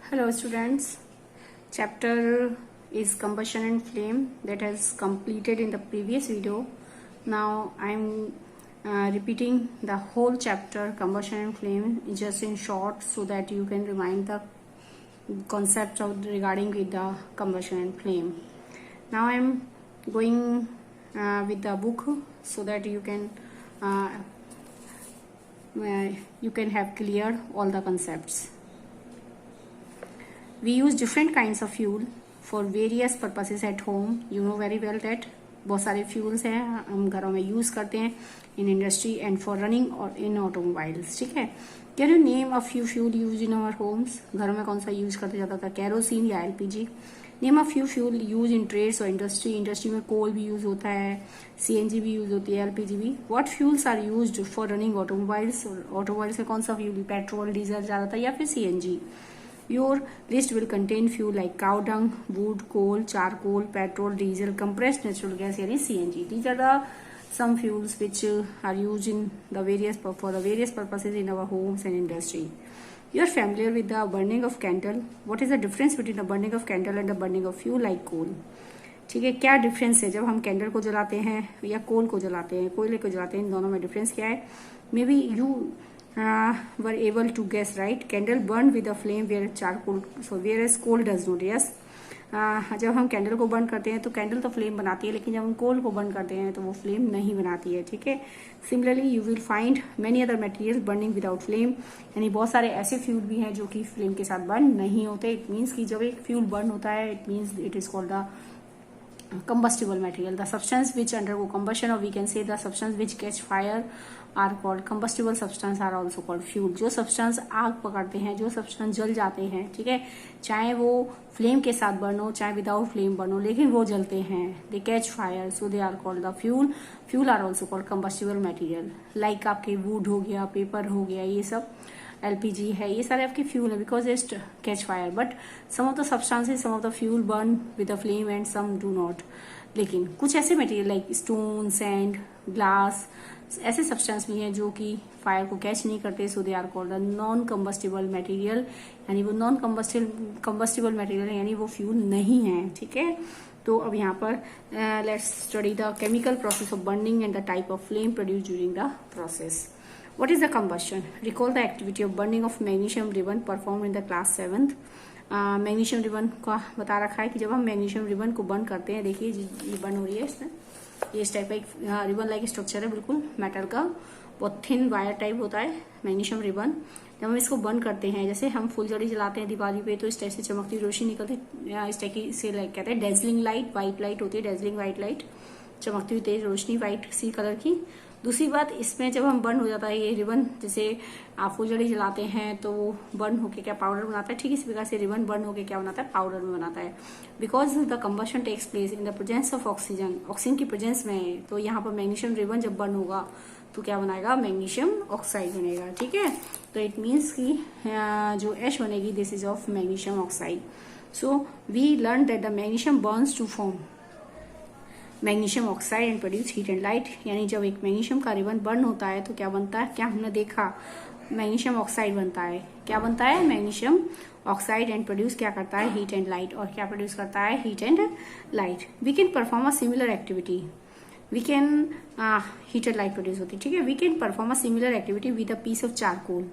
Hello students, chapter is combustion and flame that has completed in the previous video. Now I am repeating the whole chapter combustion and flame just in short so that you can remind the concepts of regarding with the combustion and flame. Now I am going with the book so that you can have clear all the concepts. We use different kinds of fuel for various purposes at home. You know very well that बहुत सारे fuels हैं हम घरों में use करते हैं in industry and for running और in automobiles. ठीक है, can you name a few fuel use in our homes? घरों में कौन सा यूज करते जाता था, कैरोसिन या LPG? Name a few fuel use in trades और इंडस्ट्री. इंडस्ट्री में कोल भी यूज होता है, सीएनजी भी यूज होती है, एलपीजी भी. What fuels are used for running automobiles? Automobiles में कौन सा फ्यूल, पेट्रोल, डीजल ज्यादातर या फिर CNG? Your list will contain fuel like cow dung, wood, coal, charcoal, petrol, diesel, compressed natural gas यानी CNG. These are the some fuels which are used in the for the various purposes in our homes and industry. You are familiar with the burning of candle. What is the difference between the burning of candle and the burning of fuel like coal? ठीक है, क्या difference है जब हम candle को जलाते हैं या कोल को जलाते हैं, कोयले को जलाते हैं, इन दोनों में डिफरेंस क्या है? May be you were able to guess right. Candle burned with a flame where charcoal, so whereas coal does not. Yes, जब हम कैंडल को बर्न करते हैं तो कैंडल तो फ्लेम बनाती है, लेकिन जब हम कोल को बर्न करते हैं तो वो फ्लेम नहीं बनाती है. ठीक है, similarly you will find many other material burning without flame. यानी बहुत सारे ऐसे फ्यूल भी हैं जो कि फ्लेम के साथ बर्न नहीं होते. इट मीन्स कि जब एक फ्यूल बर्न होता है it means it is called the combustible material. The substance which undergo combustion, or we can say the substance which catch fire, are called combustible substance, are also called fuel. जो substance आग पकड़ते हैं, जो substance जल जाते हैं, ठीक है, चाहे वो फ्लेम के साथ बर्न हो चाहे विदाउट फ्लेम बर्न हो, लेकिन वो जलते हैं, they catch fire, so they are called the fuel. Fuel are also called combustible material. Like आपके वुड हो गया, पेपर हो गया, ये सब एलपीजी है, ये सारे आपके फ्यूल है because it catch fire. But some of the substances, some of the fuel burn with a flame and some do not. लेकिन कुछ ऐसे material like stone, sand, glass, ऐसे सब्सटेंस भी हैं जो कि फायर को कैच नहीं करते, so they are called the non combustible material. यानी वो नॉन कम्बस्टिबल मटेरियल यानी वो फ्यूल नहीं है. ठीक है, तो अब यहाँ पर let's study the chemical process of burning and the type of flame produce during the process. What is the combustion? Recall the activity of burning of magnesium ribbon performed in the class 7th. Magnesium ribbon का बता रखा है कि जब हम magnesium ribbon को burn करते हैं, देखिए ये बर्न हो रही है इसमें, ये इस टाइप का एक रिबन लाइक स्ट्रक्चर है, बिल्कुल मेटल का, बहुत थिन वायर टाइप होता है मैग्नीशियम रिबन. जब हम इसको बर्न करते हैं, जैसे हम फुलझड़ी जलाते हैं दिवाली पे, तो इस टाइप से चमकती रोशनी निकलती है, इस टाइप की से कहते हैं डेजलिंग लाइट, व्हाइट लाइट होती है, डेजलिंग व्हाइट लाइट, चमकती हुई तेज रोशनी व्हाइट सी कलर की. दूसरी बात, इसमें जब हम बर्न हो जाता है ये रिबन, जैसे आप फुलझड़ी जलाते हैं तो वो बर्न होके क्या पाउडर बनाता है, ठीक इसी प्रकार से रिबन बर्न होके क्या बनाता है, पाउडर में बनाता है. Because the combustion takes place in the presence of oxygen, oxygen की प्रेजेंस में, तो यहाँ पर मैग्नीशियम रिबन जब बर्न होगा तो क्या बनाएगा, मैग्नीशियम ऑक्साइड बनेगा. ठीक है, तो इट मीन्स की जो एश बनेगी this is of magnesium oxide. So we learn that the magnesium burns to form magnesium oxide and produce heat and light. यानी जब एक मैग्नीशियम का रिबन बर्न होता है तो क्या बनता है, क्या हमने देखा, मैग्नीशियम ऑक्साइड बनता है. क्या बनता है, मैग्नीशियम ऑक्साइड, एंड प्रोड्यूस क्या करता है, हीट एंड लाइट. और क्या प्रोड्यूस करता है, heat and light. We can perform a similar activity, we can heat and light produce होती है. ठीक है, we can perform a similar activity with a piece of charcoal.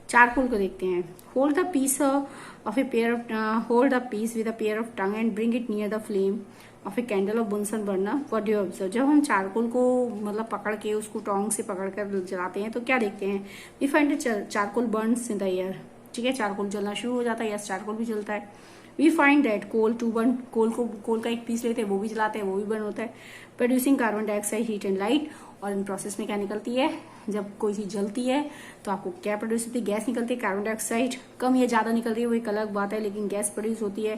Charcoal को देखते हैं. Hold the piece of a pair of hold the piece with a pair of tong and bring it near the flame of a candle of Bunsen burner. What do you observe? जब हम charcoal को मतलब पकड़ के उसको टोंग से पकड़ कर जलाते हैं तो क्या देखते हैं, we find charcoal burns in the air. ठीक है, चारकोल जलना शुरू हो जाता है, यस चारकोल भी जलता है. We find that coal to burn, coal का एक पीस लेते हैं, वो भी जलाते हैं, वो भी बर्न होता है, producing carbon dioxide, heat and light. और इन प्रोसेस में क्या निकलती है, जब कोई चीज जलती है तो आपको क्या प्रोड्यूस होती है, गैस निकलती है, कार्बन डाइऑक्साइड. कम या ज्यादा निकल रही है वो एक अलग बात है, लेकिन गैस प्रोड्यूस होती है,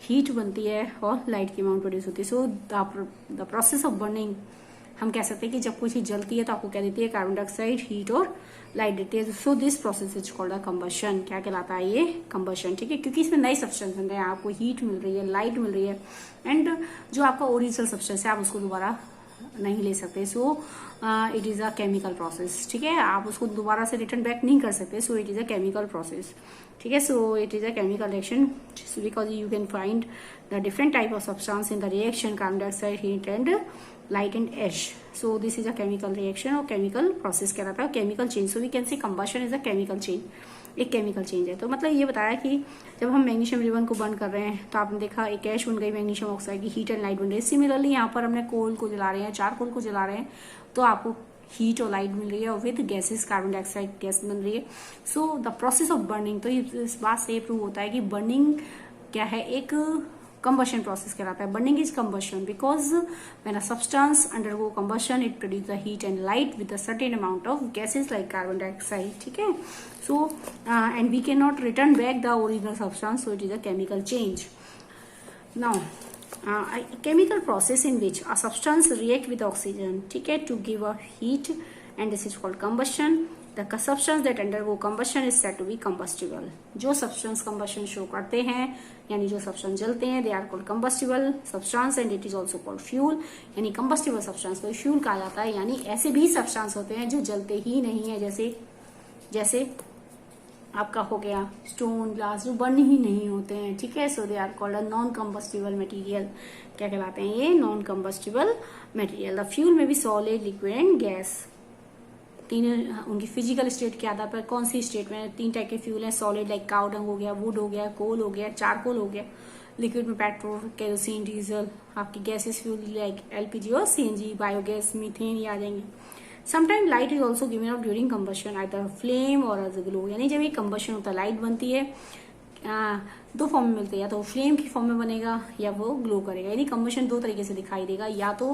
हीट बनती है और लाइट की अमाउंट प्रोड्यूस होती है. So the process of burning, हम कह सकते हैं कि जब कोई चीज जलती है तो आपको क्या देती है, कार्बन डाइऑक्साइड, हीट और लाइट देती है. So this process is called the combustion. क्या कहलाता है ये, कंबशन. ठीक है, क्योंकि इसमें नए सब्सटेंस बन रहे हैं, आपको हीट मिल रही है, लाइट मिल रही है, एंड जो आपका ओरिजिनल सब्सटेंस है आप उसको दोबारा नहीं ले सकते। So it is a chemical process, ठीक है। आप उसको दोबारा से रिटर्न बैक नहीं कर सकते। So it is a chemical process, ठीक है। So it is a chemical reaction because you can find the different type of substance in the reaction, carbon dioxide, heat and light and ash. So this is a chemical reaction और chemical process कहलाता है, chemical change. So we can say combustion is a chemical change, एक chemical change है। तो मतलब ये बताया कि जब हम मैग्नीशियम रिबन को बर्न कर रहे हैं तो आपने देखा एक ऐश बन गई मैग्नीशियम ऑक्साइड की, हीट एंड लाइट बन रही है। सिमिलरली यहाँ पर हमने कोल को जला रहे हैं, चारकोल को जला रहे हैं, तो आपको हीट और लाइट मिल रही है और with gases carbon dioxide gas बन रही है। So the process of burning, तो इस बात से प्रूव होता है कि बर्निंग क्या है, एक combustion process कहलाता है। burning is combustion because when a substance undergo combustion it produces the heat and light with a certain amount of gases like carbon dioxide, ठीक है। so and we cannot return back the original substance, so it is a chemical change. Now a chemical process in which a substance react with oxygen, ठीक है, to give a heat, and this is called combustion. The substance that undergo combustion is said to be combustible. जो substance combustion show करते हैं यानी जो substance जलते हैं they are called combustible substance and it is also called fuel. यानी combustible substance को fuel कहा जाता है। यानी ऐसे भी substance होते हैं जो जलते ही नहीं है, जैसे आपका हो गया स्टोन, ग्लास, जो बर्न ही नहीं होते हैं, ठीक है। So they are called a non combustible material. क्या कहलाते हैं ये? Non combustible material. The fuel में भी सॉलिड, लिक्विड एंड गैस, तीन उनकी फिजिकल स्टेट के आधार पर कौन सी स्टेट में, तीन टाइप के फ्यूल हैं। सॉलिड लाइक काउ डंग हो गया, वुड हो गया, कोल हो गया, चारकोल हो गया। लिक्विड में पेट्रोल, केरोसिन, डीजल। आपकी गैसेस फ्यूल लाइक एलपीजी और सीएनजी, बायोगैस, मीथेन, ये आ जाएंगे। Sometime light is also given out during combustion, either flame और एज अ ग्लो। यानी जब ये कंबशन होता है लाइट बनती है, दो फॉर्म में मिलते हैं, या तो फ्लेम की फॉर्म में बनेगा या वो ग्लो करेगा। यानी कंबशन दो तरीके से दिखाई देगा, या तो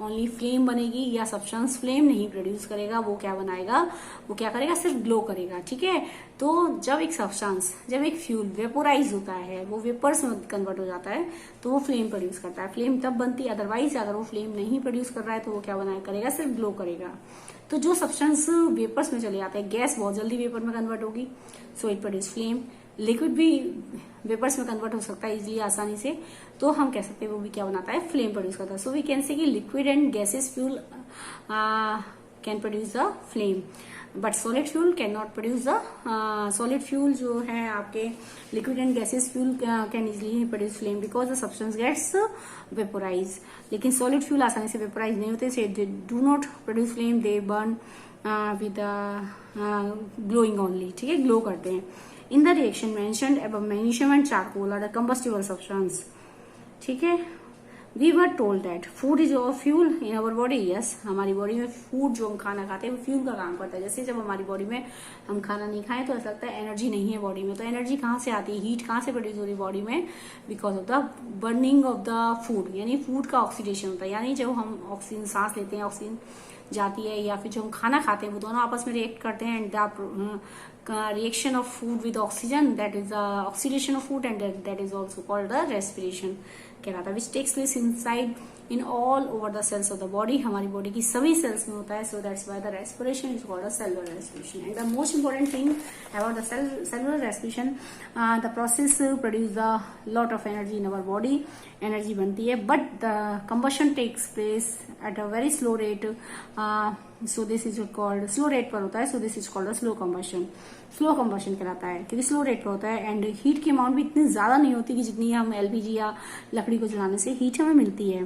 ओनली फ्लेम बनेगी या सब्सटेंस फ्लेम नहीं प्रोड्यूस करेगा, वो क्या बनाएगा, वो क्या करेगा, सिर्फ ग्लो करेगा, ठीक है। तो जब एक सब्सटेंस, जब एक फ्यूल वेपोराइज होता है, वो वेपर्स में कन्वर्ट हो जाता है, तो वो फ्लेम प्रोड्यूस करता है। फ्लेम तब बनती है, अदरवाइज अगर वो फ्लेम नहीं प्रोड्यूस कर रहा है तो वो क्या बनाया करेगा, सिर्फ ग्लो करेगा। तो जो सब्सटेंस वेपर्स में चले जाते हैं, गैस बहुत जल्दी वेपर में कन्वर्ट होगी, so it produce flame. Liquid भी वेपर्स में कन्वर्ट हो सकता है इजीली, आसानी से, तो हम कह सकते हैं वो भी क्या बनाता है, फ्लेम प्रोड्यूस करता है। सो वी कैन से कि liquid and gases fuel can produce the flame, but solid fuel can not produce the solid fuel. जो है आपके liquid and gases fuel can easily produce flame because the substance gets vaporise. लेकिन solid fuel आसानी से vaporise नहीं होते, they do not produce flame, they burn with glowing only, ठीक है, ग्लो करते हैं। In the reaction mentioned above, magnesium and charcoal are the combustible substance, ठीक है। We were told that food is a fuel in our body. Yes, हमारी body में food जो हम खाना खाते हैं वो फ्यूल का काम करता है। जैसे जब हमारी बॉडी में हम खाना नहीं खाएं तो ऐसा लगता है एनर्जी नहीं है बॉडी में, तो एनर्जी कहाँ से आती है, हीट कहाँ से प्रोड्यूस हो रही है बॉडी में, because of the burning of the food. यानी फूड का ऑक्सीडेशन होता है, यानी जब हम ऑक्सीजन सांस लेते हैं, ऑक्सीजन जाती है, या फिर जो हम खाना खाते हैं वो दोनों आपस में रिएक्ट करते हैं, and the reaction of food with oxygen, that is the oxidation of food, and that is also called the respiration कहलाता है, which takes place inside in all over the cells of the body. हमारी body की सभी sales में होता है, so that's why the respiration is called a cellular respiration. And the most important thing about the cellular respiration, the process produce a lot of energy in our body, energy बनती है, but the combustion takes place at a very slow rate, so this is called slow rate पर होता है, so this is called a slow combustion. Slow combustion कहलाता है क्योंकि slow rate पर होता है, एंड हीट की अमाउंट भी इतनी ज्यादा नहीं होती कि जितनी हम एलपीजी या लकड़ी को जलाने से हीट हमें मिलती है।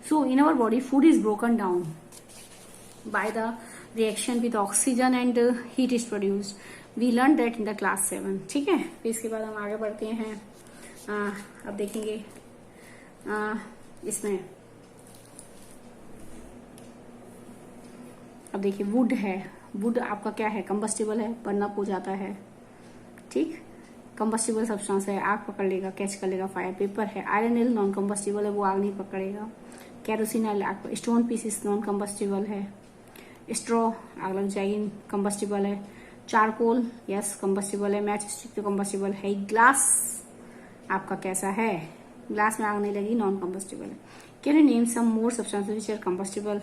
So in our body food is broken down by the reaction with oxygen and heat is produced. We learn that in the class 7, ठीक है। फिर इसके बाद हम आगे बढ़ते हैं, अब देखेंगे इसमें, अब देखिए वुड है, वुड आपका क्या है, कंबस्टिबल है, बर्न अप हो जाता है, ठीक, कंबस्टिबल सब्सटेंस है, आग पकड़ लेगा, कैच कर लेगा फायर। पेपर है, आयरन एल नॉन कंबस्टिबल है, वो आग नहीं पकड़ेगा। कैरोसिन एल, स्टोन पीसेस नॉन कंबस्टिबल है। स्ट्रॉ आग लग जाएगी, कंबस्टिबल है। चारकोल यस कंबस्टिबल है। मैच स्टिक तो कंबस्टिबल है। ग्लास आपका कैसा है, ग्लास में आग नहीं लगी, नॉन कंबस्टिबल है। Can you name some more substances which are combustible?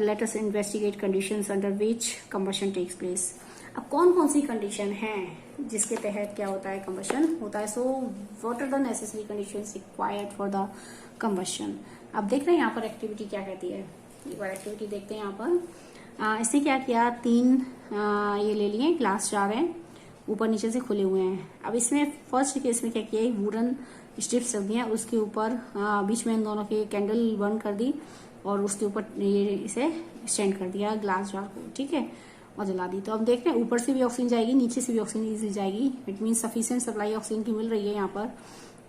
Let us investigate conditions under which combustion takes place. अब कौन कौन सी कंडीशन है जिसके तहत क्या होता है, कंबशन होता है। So what are the necessary conditions required for the combustion. अब देख रहे हैं यहाँ पर एक्टिविटी क्या कहती है, एक बार एक्टिविटी देखते हैं यहाँ पर। इसने क्या किया, 3 ये ले लिए ग्लास जार हैं, ऊपर नीचे से खुले हुए हैं। अब इसमें फर्स्ट केस में क्या किया, वुडन स्ट्रिप्स रख दिया, उसके ऊपर बीच में इन दोनों के कैंडल बर्न कर दी और उसके ऊपर ये इसे स्टैंड कर दिया ग्लास जार को, ठीक है, और जला दी। तो अब देख रहे हैं ऊपर से भी ऑक्सीजन जाएगी, नीचे से भी ऑक्सीजन इजीली जाएगी। It mean sufficient supply oxygen की मिल रही है यहाँ पर,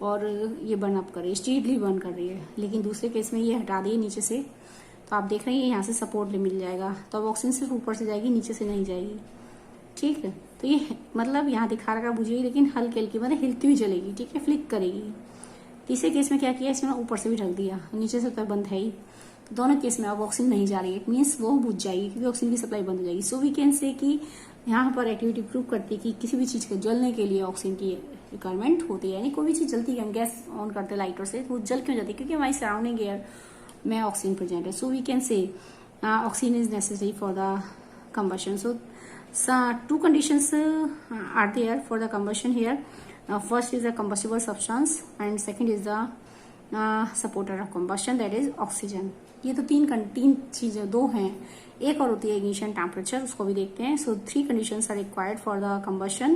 और ये बर्न अप कर रही है, स्टीडली बर्न कर रही है। लेकिन दूसरे केस में ये हटा दी नीचे से, तो आप देख रहे हैं यहाँ से सपोर्ट मिल जाएगा, तो अब ऑक्सीजन सिर्फ ऊपर से जाएगी, नीचे से नहीं जाएगी, ठीक है। तो ये मतलब यहाँ दिखा रखा बुझेगी, लेकिन हल्की हल्की मतलब हिलती हुई जलेगी, ठीक है, फ्लिक करेगी। तीसरे केस में क्या किया, इसमें ऊपर से भी ढक दिया, नीचे से तो बंद है ही, तो दोनों केस में अब ऑक्सीजन नहीं जा रही है, इट मीन्स वो बुझ जाएगी क्योंकि ऑक्सीजन की सप्लाई बंद हो जाएगी। सो वी कैन से कि यहाँ पर एक्टिविटी प्रूव करती है कि किसी भी चीज के जलने के लिए ऑक्सीजन की रिक्वायरमेंट होती है। यानी कोई भी चीज जलती है, हम गैस ऑन करते हैं लाइटर से, तो वो जल क्यों जाती है, क्योंकि हमारी सराउंडिंग एयर में ऑक्सीजन प्रेजेंट है। So we can say oxygen is necessary for the combustion. So 2 conditions are there for the combustion here. First is the combustible substance and second is the supporter of combustion, that is oxygen. ये तो तीन चीजें, 2 हैं, एक और होती है ignition temperature, उसको भी देखते हैं। So 3 conditions are required for the combustion.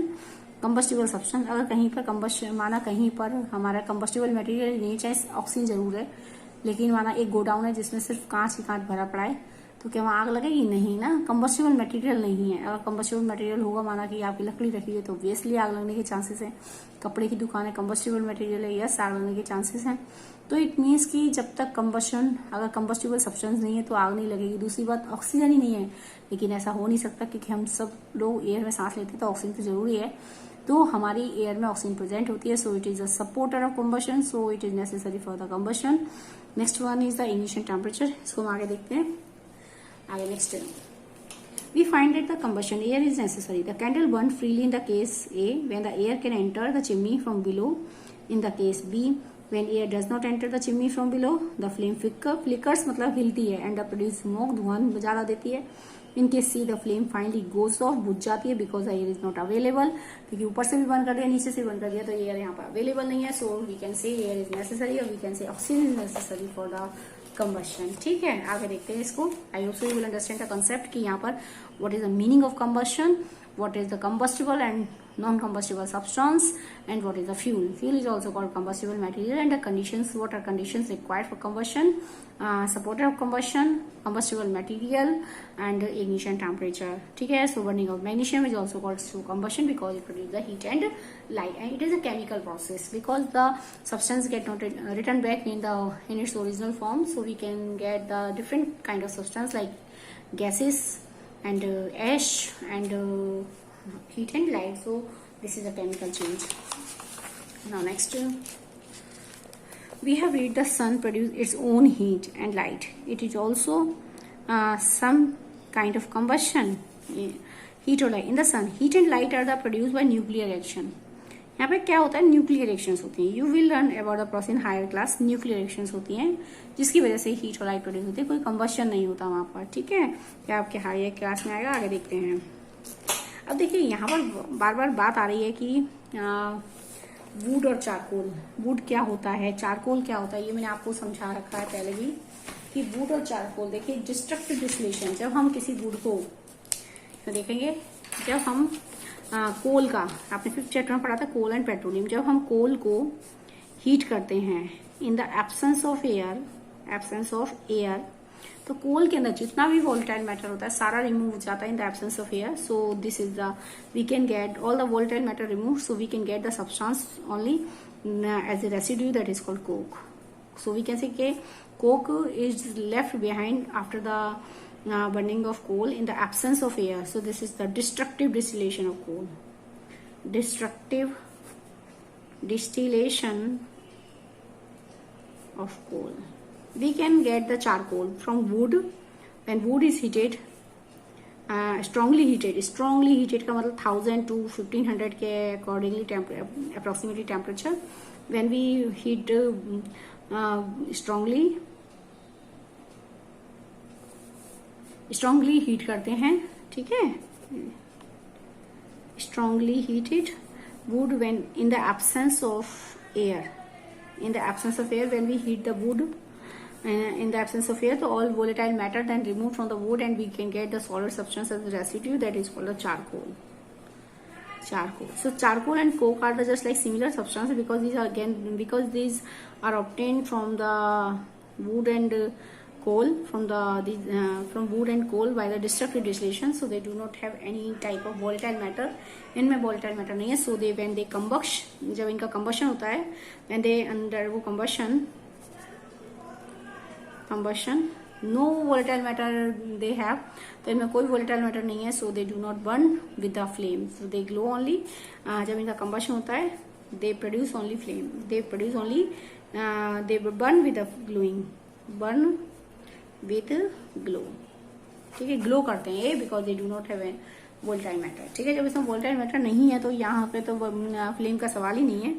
combustible substance, अगर कहीं पर combustion माना कहीं पर हमारा combustible material नहीं, चाहे ऑक्सीजन जरूर है, लेकिन माना एक गोडाउन है जिसमें सिर्फ कांच ही कांच भरा पड़ा है, तो क्या वहाँ आग लगेगी, नहीं ना, कंबस्टिबल मटेरियल नहीं है। अगर कंबस्टिबल मटेरियल होगा, माना कि आपकी लकड़ी रखी है, तो ऑब्वियसली आग लगने के चांसेस हैं। कपड़े की दुकान है, कंबस्टिबल मटेरियल है, यस, आग लगने के चांसेस हैं। तो इट मीन्स कि जब तक कंबस्शन, अगर कंबस्टिबल सब्सटेंस नहीं है तो आग नहीं लगेगी। दूसरी बात, ऑक्सीजन ही नहीं है, लेकिन ऐसा हो नहीं सकता क्योंकि हम सब लोग एयर में सांस लेते हैं, तो ऑक्सीजन तो जरूरी है, तो हमारी एयर में ऑक्सीजन प्रेजेंट होती है। So it is a supporter of combustion, so it is necessary for the combustion. Next one is the ignition temperature, इसको हम आगे देखते हैं। आगे next, we find that the combustion air is necessary. The candle burn freely in the case A when the air can enter the chimney from below. In the case B, when air does not enter the chimney from below, the flame flickers मतलब हिलती है and the produce smoke, धुआं ज्यादा देती है। In case C, the flame finally goes off, बुझ जाती है because the air is not available, क्योंकि ऊपर से भी बंद कर दिया, नीचे से बंद कर दिया, तो एयर यहाँ पर अवेलेबल नहीं है। So we can say air is necessary, or we can say oxygen is necessary for the combustion, ठीक है। आगे देखते हैं इसको। I hope so you will understand the concept कि यहाँ पर what is the meaning of combustion, what is the combustible and non combustible substance, and what is the fuel. Fuel is also called combustible material, and the conditions, what are conditions required for combustion, supporter of combustion, combustible material, and ignition temperature, ठीक है। So burning of magnesium is also called slow combustion because it produces the heat and light, and it is a chemical process because the substance get not returned back in its original form. So we can get the different kind of substance like gases and ash and heat and light. So this is a chemical change. Now next, we have read the sun produce its own heat and light. It is also some kind of combustion, heat or light in the sun. Heat and light are the produced by nuclear reaction. यहाँ पे क्या होता है, nuclear reactions होती हैं। You will learn about the process in higher class. Nuclear reactions होती हैं जिसकी वजह से हीट और लाइट प्रोड्यूस होती है, कोई कंबस्शन नहीं होता वहां पर, ठीक है। क्या आपके हायर क्लास में आएगा, आगे देखते हैं। अब देखिए यहाँ पर बार बार बात आ रही है कि वुड और चारकोल। वुड क्या होता है, चारकोल क्या होता है, ये मैंने आपको समझा रखा है पहले भी कि वुड और चारकोल, देखिए डिस्ट्रक्टिव डिस्टिलेशन, जब हम किसी वुड को, तो देखेंगे जब हम कोल का, आपने 5th चैप्टर में पढ़ा था कोल एंड पेट्रोलियम, जब हम कोल को हीट करते हैं इन द एब्सेंस ऑफ एयर, तो कोल के अंदर जितना भी वोलेटाइल मैटर होता है सारा रिमूव हो जाता है in the absence of air. So this is the, we can get all the volatile matter remove, so we can get the substance only as a residue, that is called coke. So we can say coke is left behind after the burning of coal in the absence of air. So this is the destructive distillation of coal. Destructive distillation of coal. We can get the charcoal from wood. When wood is heated, strongly heated का मतलब 1000 to 1500 के accordingly approximately temperature. When we heat strongly heat करते हैं, ठीक है, strongly heated wood when in the absence of air. In the absence of air, when we heat the wood, in the absence of air, so all volatile matter then removed from the wood and we can get the solid substance as a residue, that is called the charcoal. So charcoal and coke are just like similar substances because these are obtained from the wood and coal, from wood and coal by the destructive distillation, so they do not have any type of volatile matter. इनमें volatile matter नहीं है, so they when they combust, जब इनका combustion होता है, when they undergo combustion, no volatile matter they have, तो इनमें कोई volatile matter नहीं है, so they do not burn with the flame, so they glow only. जब इनका combustion होता है, they produce only flame, they burn with the glow, ठीक है, ग्लो करते हैं ये because they do not have a volatile matter, ठीक है। जब इसमें वोल्टाइल मैटर नहीं है तो यहाँ पे तो फ्लेम का सवाल ही नहीं है।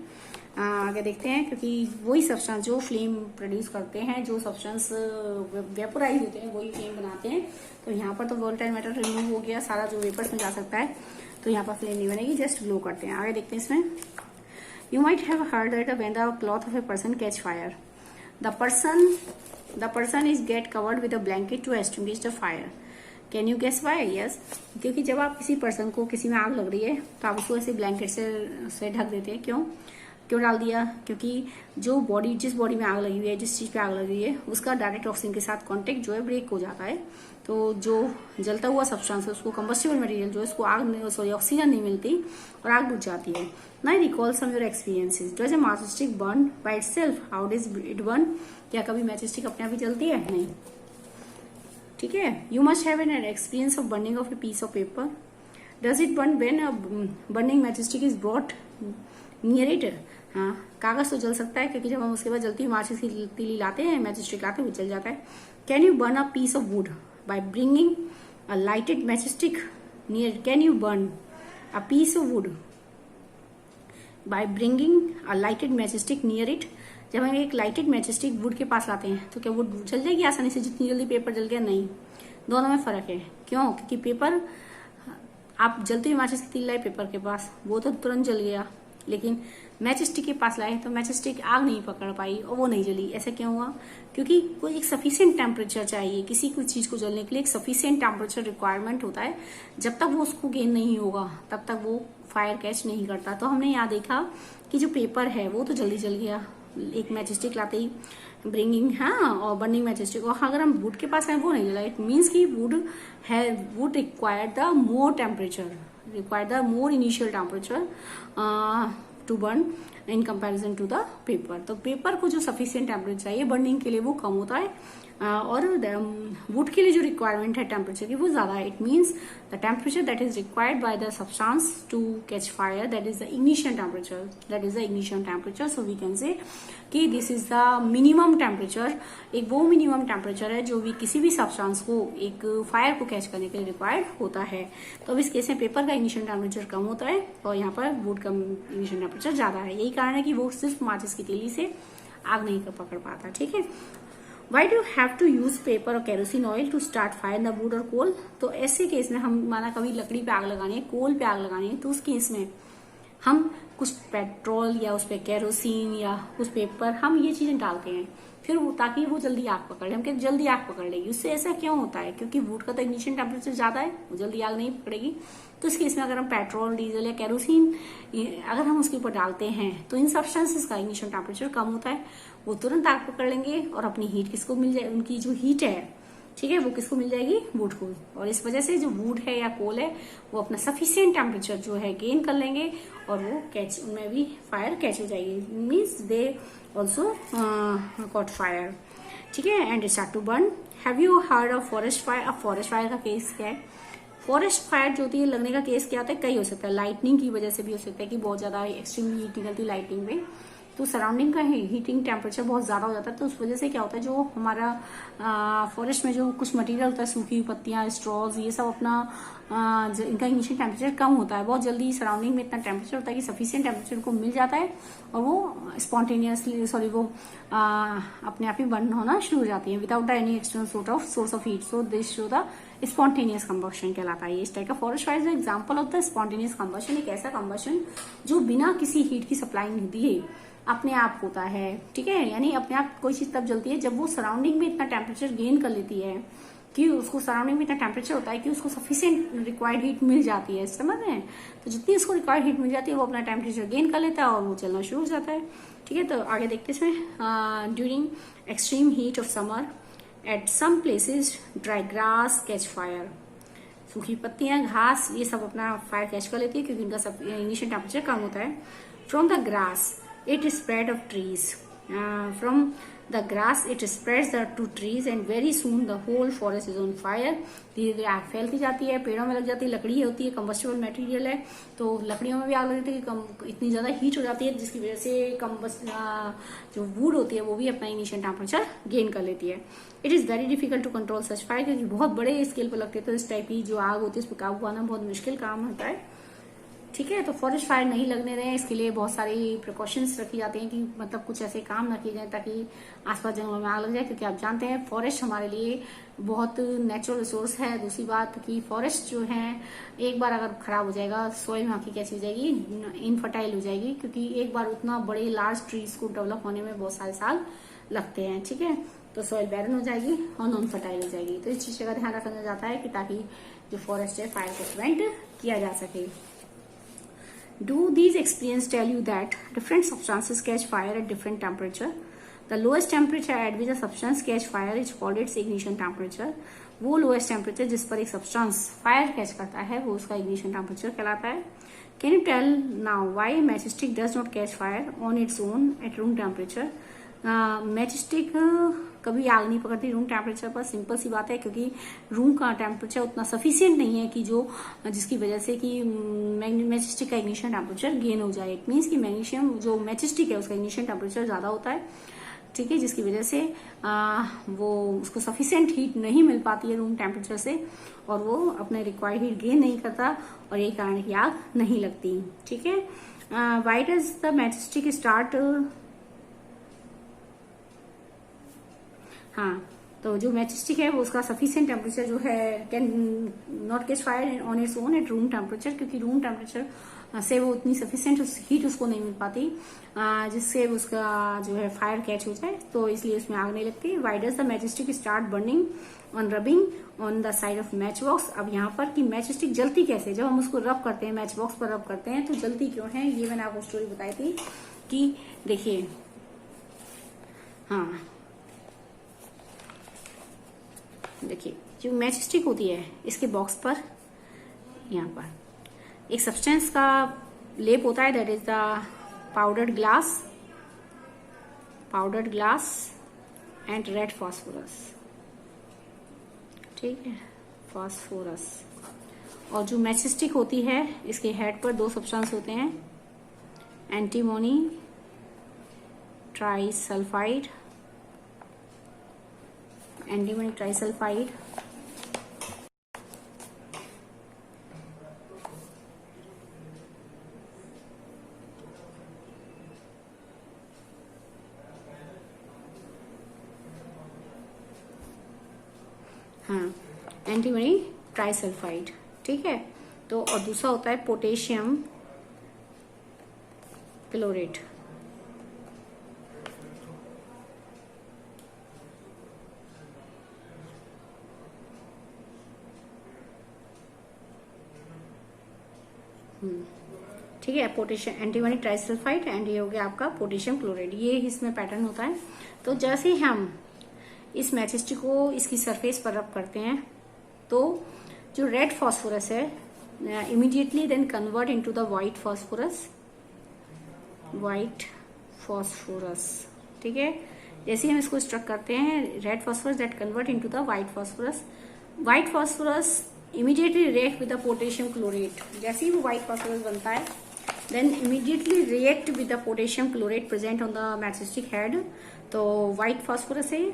आगे देखते हैं, क्योंकि वही सब्सटेंस जो फ्लेम प्रोड्यूस करते हैं, जो सब्सटेंस वेपोराइज होते हैं वही फ्लेम बनाते हैं, तो यहाँ पर तो वोल्टाइल मैटर रिमूव हो गया, सारा जो वेपर्स में जा सकता है, तो यहाँ पर फ्लेम नहीं बनेगी, जस्ट ग्लो करते हैं। आगे देखते हैं इसमें, you might have heard that when the cloth of a person catch fire, the person is get covered with a blanket to extinguish the fire. Can you guess why? Yes, क्योंकि जब आप किसी पर्सन को, किसी में आग लग रही है तो आप उसको ऐसे ब्लैंकेट से ढक देते हैं। क्यों डाल दिया? क्योंकि जिस बॉडी में आग लगी हुई है, जिस चीज पे आग लगी है, उसका डायरेक्ट ऑक्सीजन के साथ कांटेक्ट जो है ब्रेक हो जाता है, तो जो जलता हुआ सब्सटेंस है उसको कंबस्टिबल मटेरियल जो है उसको ऑक्सीजन नहीं मिलती और आग बुझ जाती है। Now recall some your experiences. Does a matchstick burn by itself? How does it burn? क्या कभी मैचस्टिक अपने आप ही जलती है? नहीं, ठीक है। You must have an experience of burning of a piece of paper. Does it burn when a burning matchstick is brought near it? हाँ, कागज तो जल सकता है, क्योंकि जब हम उसके बाद जलती हुई माचिस की तीली लाते हैं, मैचस्टिक लाते हैं, वो जल जाता है। Can you burn a piece of wood by bringing a lighted matchstick near? Can you burn a piece of wood by bringing a lighted matchstick near it? जब हम एक लाइटेड मैचस्टिक वुड के पास लाते हैं तो क्या वुड जल जाएगी आसानी से जितनी जल्दी पेपर जल गया? नहीं, दोनों में फर्क है। क्यों? क्योंकि पेपर, आप जलती हुई माचिस की तीली लाए पेपर के पास, वो तो तुरंत जल गया, लेकिन मैचस्टिक के पास लाए तो मैचस्टिक आग नहीं पकड़ पाई और वो नहीं जली। ऐसा क्यों हुआ? क्योंकि कोई एक सफिशिएंट टेम्परेचर चाहिए, किसी कोई चीज को जलने के लिए एक सफिशिएंट टेम्परेचर रिक्वायरमेंट होता है। जब तक वो उसको गेन नहीं होगा तब तक वो फायर कैच नहीं करता। तो हमने यहाँ देखा कि जो पेपर है वो तो जल्दी जल गया, एक मैचस्टिक लाते ही ब्रिंगिंग, हाँ, और बर्निंग मैचस्टिक, और अगर हम वुड के पास आए वो नहीं जला। इट मीन्स की wood require the more temperature, more initial temperature to burn in comparison to the paper. तो पेपर को जो सफिशिएंट टेम्परेचर चाहिए बर्निंग के लिए वो कम होता है, और वुड के लिए जो रिक्वायरमेंट है टेम्परेचर की वो ज्यादा है। It means the temperature that is required by the substance to catch fire, that is the ignition temperature. So we can say कि this is the minimum temperature. एक वो मिनिमम टेम्परेचर है जो भी किसी भी सब्सटेंस को एक फायर को कैच करने के लिए रिक्वायर्ड होता है। तो अब इस केस में पेपर का इग्निशन टेम्परेचर कम होता है और यहाँ पर वुड का इग्निशन टेम्परेचर ज्यादा है। यही कारण है कि वो सिर्फ माचिस की तीली से आग नहीं पकड़ पाता, ठीक है। Why do you have to use paper और kerosene oil to start fire in the wood और कोल? तो ऐसे केस में हम, माना कभी लकड़ी पे आग लगानी है, कोल पे आग लगानी है, तो उस केस में हम कुछ पेट्रोल या उस पे केरोसिन या उस पेपर, हम ये चीजें डालते हैं फिर वो, ताकि वो जल्दी आग पकड़ ले। हम कहते जल्दी आग पकड़ लेगी, उससे ऐसा क्यों होता है? क्योंकि वुड का तो इग्निशन टेम्परेचर ज्यादा है, वो जल्दी आग नहीं पकड़ेगी। तो इस केस में अगर हम पेट्रोल, डीजल या केरोसिन अगर हम उसके ऊपर डालते हैं तो इन सब्सटेंसेस का इग्निशन टेम्परेचर कम होता है, वो तुरंत आग पकड़ लेंगे और अपनी हीट किसको मिल जाए, उनकी जो हीट है, ठीक है, वो किसको मिल जाएगी? वुड को। और इस वजह से जो वुड है या कोल है वो अपना सफिशिएंट टेम्परेचर जो है गेन कर लेंगे और वो कैच, उनमें भी फायर कैच हो जाएगी। Means they also caught fire, ठीक है, and start to burn. Have you heard of forest fire? अब फॉरेस्ट फायर का केस क्या है? फॉरेस्ट फायर जो होती है, लगने का केस क्या होता है? कई हो सकता है, लाइटनिंग की वजह से भी हो सकता है कि बहुत ज्यादा एक्सट्रीमली हीट निकलती है लाइटनिंग में, तो सराउंडिंग का हीटिंग टेम्परेचर बहुत ज्यादा हो जाता है। तो उस वजह से क्या होता है, जो हमारा फॉरेस्ट में जो कुछ मटेरियल होता है, सूखी पत्तियां, स्ट्रॉज, ये सब अपना इनका इनिशियल टेम्परेचर कम होता है, बहुत जल्दी सराउंडिंग में इतना टेम्परेचर होता है कि सफिशिएंट टेम्परेचर को मिल जाता है और वो स्पॉन्टेनियसली वो अपने आप ही बर्न होना शुरू हो जाती है without the any external source of heat. So this show the spontaneous combustion कहलाता है। इस टाइप का forest fire example of the spontaneous combustion, एक ऐसा कंबशन जो बिना किसी हीट की सप्लाई नहीं दिए अपने आप होता है, ठीक है। यानी अपने आप कोई चीज तब जलती है जब वो सराउंडिंग में इतना टेम्परेचर गेन कर लेती है कि उसको सराउंडिंग में इतना टेम्परेचर होता है कि उसको सफिशिएंट रिक्वायर्ड हीट मिल जाती है, समझ रहे हैं। तो जितनी उसको रिक्वायर्ड हीट मिल जाती है वो अपना टेम्परेचर गेन कर लेता है और वो चलना शुरू हो जाता है, ठीक है। तो आगे देखते हैं इसमें, during extreme heat of summer at some places dry grass catch fire, सूखी पत्तियां, घास, ये सब अपना फायर कैच कर लेती है क्योंकि उनका सब इनिशियल टेम्परेचर कम होता है। From the grass it spread of trees, from the grass it spreads to trees and very soon the whole forest is on fire. धीरे धीरे आग फैलती जाती है, पेड़ों में लग जाती है, लकड़ी होती है कंबस्टिबल मटेरियल है, तो लकड़ियों में भी आग लग जाती है, इतनी ज्यादा हीट हो जाती है जिसकी वजह से जो वुड होती है वो भी अपना इनिशियल टेम्परेचर गेन कर लेती है। It is very difficult to control such fire, क्योंकि बहुत बड़े स्केल पर लगते हैं तो इस टाइप की जो आग होती है उस पर काबू पाना बहुत मुश्किल काम होता है, ठीक है। तो फॉरेस्ट फायर नहीं लगने दें, इसके लिए बहुत सारी प्रिकॉशंस रखी जाती हैं कि मतलब कुछ ऐसे काम ना किए जाए ताकि आसपास जंगलों में आग लग जाए, क्योंकि आप जानते हैं फॉरेस्ट हमारे लिए बहुत नेचुरल रिसोर्स है। दूसरी बात कि फॉरेस्ट जो है एक बार अगर खराब हो जाएगा, सॉइल वहाँ की कैसी हो जाएगी, इनफर्टाइल हो जाएगी, क्योंकि एक बार उतना बड़े लार्ज ट्रीज को डेवलप होने में बहुत सारे साल लगते हैं, ठीक है। तो सॉइल बैरन हो जाएगी और नॉन फर्टाइल हो जाएगी। तो इस चीज का ध्यान रखा जाता है कि ताकि जो फॉरेस्ट है फायर को प्रिवेंट किया जा सके। Do these experiences tell you that different substances catch fire at different temperature? The lowest temperature at which a substance catch fire is called its ignition temperature. वो lowest temperature जिस पर एक substance fire catch करता है वो उसका ignition temperature कहलाता है। Can you tell now why matchstick does not catch fire on its own at room temperature? Matchstick कभी आग नहीं पकड़ती रूम टेम्परेचर पर। सिंपल सी बात है, क्योंकि रूम का टेम्परेचर उतना सफिशिएंट नहीं है कि जिसकी वजह से कि मैचस्टिक का इग्निशन टेम्परेचर गेन हो जाए। इट मीन्स कि मैग्नीशियम जो मैचस्टिक है उसका इग्निशन टेम्परेचर ज्यादा होता है, ठीक है, जिसकी वजह से वो उसको सफिशिएंट हीट नहीं मिल पाती है रूम टेम्परेचर से और वो अपने रिक्वायर्ड हीट गेन नहीं करता और यही कारण की आग नहीं लगती, ठीक है। Why does the matchstick start, हाँ, तो जो मैचस्टिक है वो उसका सफिशिएंट टेम्परेचर जो है can not catch fire on its own at room temperature, क्योंकि रूम टेम्परेचर से वो उतनी सफिशिएंट हीट उसको नहीं मिल पाती जिससे उसका जो है फायर कैच हो जाए, तो इसलिए उसमें आग नहीं लगती। Why does the matchstick start burning on rubbing on the side of match box. अब यहाँ पर कि मैचस्टिक जलती कैसे, जब हम उसको रब करते हैं मैच बॉक्स पर रब करते हैं तो जलती क्यों है, ये मैंने आपको स्टोरी बताई थी कि देखिए, हाँ देखिए जो मैच स्टिक होती है इसके बॉक्स पर यहाँ पर एक सब्सटेंस का लेप होता है, that is the powdered glass and red phosphorus, ठीक है, फॉस्फोरस। और जो मैच स्टिक होती है इसके हेड पर दो सब्सटेंस होते हैं, एंटीमोनी ट्राइसल्फाइड, एंटीमोनी ट्राइसल्फाइड, हाँ, एंटीमोनी ट्राइसल्फाइड, ठीक है। तो और दूसरा होता है पोटेशियम क्लोरेट, ठीक है, पोटेशियम एंटीमोनी ट्राइसल्फाइड एंड ये हो गया आपका पोटेशियम क्लोराइड, ये इसमें पैटर्न होता है। तो जैसे ही हम इस मैचस्टिक को इसकी सरफेस पर रब करते हैं तो जो रेड फॉस्फोरस है immediately then convert into the white phosphorus, ठीक है। जैसे ही हम इसको स्ट्रक करते हैं red phosphorus that convert into the white phosphorus immediately react with the potassium chlorate. जैसे ही वो व्हाइट फॉस्फोरस बनता है then immediately react with the potassium chlorate present on the matchstick head. तो व्हाइट फॉस्फोरस है,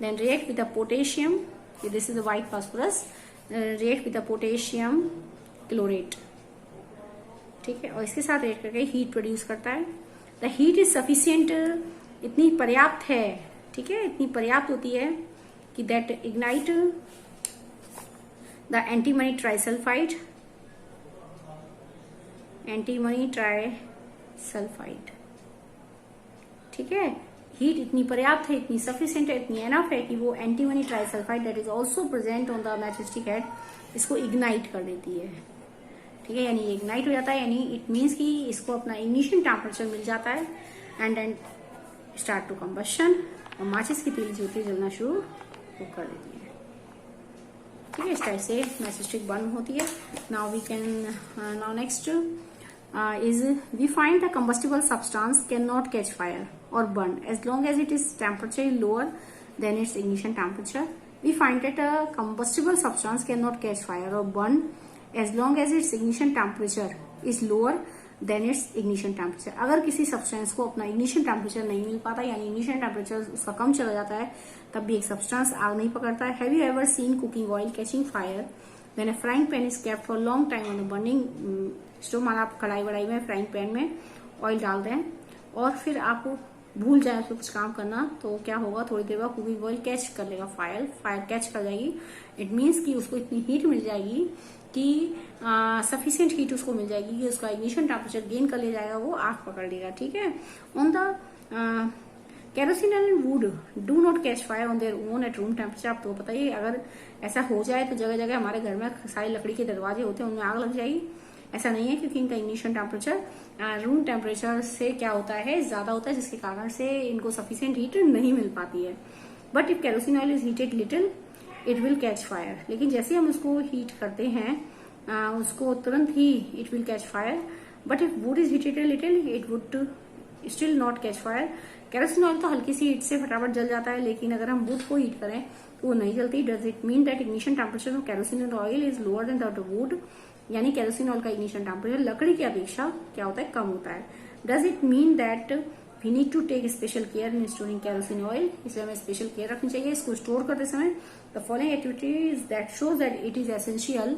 then react with the potassium, this is the white phosphorus, react with the potassium chlorate, ठीक है, और इसके साथ react करके हीट प्रोड्यूस करता है। द हीट इज सफिशियंट, इतनी पर्याप्त है, ठीक है, इतनी पर्याप्त होती है कि that ignite the antimony trisulphide, antimony trisulphide, ठीक है। हीट इतनी पर्याप्त है, इतनी सफिशिएंट है, इतनी एनफ है कि वो antimony trisulphide that is also present on the match stick head इसको इग्नाइट कर देती है, ठीक है। यानी इग्नाइट हो जाता है, यानी इट मीन्स कि इसको अपना इग्निशन टेम्परेचर मिल जाता है and then start to combustion, और माचिस की तीली जो होती है जलना शुरू वो कर देती है, ठीक है। इस टाइप से मैच स्टिक बर्न होती है। Now we can, now next is we find the combustible substance cannot catch fire or burn as long as it is temperature is lower than its ignition temperature. We find that a combustible substance cannot catch fire or burn as long as its ignition temperature is lower than its ignition temperature. अगर किसी substance को अपना ignition temperature नहीं मिल पाता, यानी ignition temperature उसका कम चला जाता है, तब भी एक सब्सटेंस आग नहीं पकड़ता है। Have you ever seen cooking oil catching fire when a frying pan is kept for long time on a burning stove? माना आप कढ़ाई वढ़ाई में फ्राइंग पैन में ऑयल डाल रहे हैं और फिर आप भूल जाए उसको कुछ काम करना, तो क्या होगा, थोड़ी देर बाद कुकिंग ऑयल कैच कर लेगा, फायर कैच कर जाएगी। इट मीन्स कि उसको इतनी हीट मिल जाएगी कि सफिशिएंट हीट उसको मिल जाएगी कि उसका इग्निशन टेम्परेचर गेन कर ले जाएगा, वो आग पकड़ लेगा, ठीक है। On the kerosene and would do not catch fire on their own at room temperature. आपको पता ही, अगर ऐसा हो जाए तो जगह जगह हमारे घर में सारी लकड़ी के दरवाजे होते हैं, उनमें आग लग जाएगी। ऐसा नहीं है, क्योंकि इनका इग्निशन टेम्परेचर रूम टेम्परेचर से क्या होता है, ज्यादा होता है, जिसके कारण से इनको सफिशिएंट हीट नहीं मिल पाती है। But if kerosene oil is heated little it will catch fire. लेकिन जैसे हम उसको हीट करते हैं उसको तुरंत ही it will catch fire. But if wood is heated little it would still not catch fire. Kerosene oil तो हल्की सी हीट से फटाफट जल जाता है, लेकिन अगर हम वुड को हीट करें तो वो नहीं जलती। Does it mean that ignition temperature of kerosene oil is lower than that of wood? यानी केरोसिन ऑयल का इग्निशन टेम्परेचर लकड़ी की अपेक्षा क्या होता है, कम होता है। Does it mean that we need to take special care in storing kerosene oil? इसलिए हमें स्पेशल केयर रखनी चाहिए इसको स्टोर करते समय। The following activities that shows that it is essential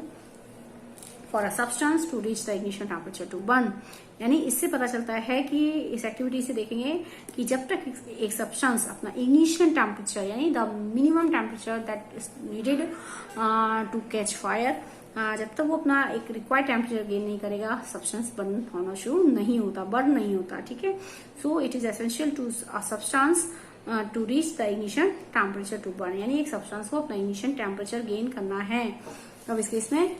for a substance to reach the ignition temperature to burn. यानी इससे पता चलता है कि इस एक्टिविटी से देखेंगे कि जब तक एक सब्सटेंस अपना इग्निशन टेम्परेचर यानी the minimum temperature that is needed to catch fire, जब तक वो अपना एक रिक्वायर्ड टेम्परेचर गेन नहीं करेगा, सब्सटेंस बर्न होना शुरू नहीं होता, बर्न नहीं होता, ठीक है। So it is essential to a substance to reach the ignition temperature to burn. यानी एक सब्सटेंस को अपना इग्निशन टेम्परेचर गेन करना है। अब इस केस में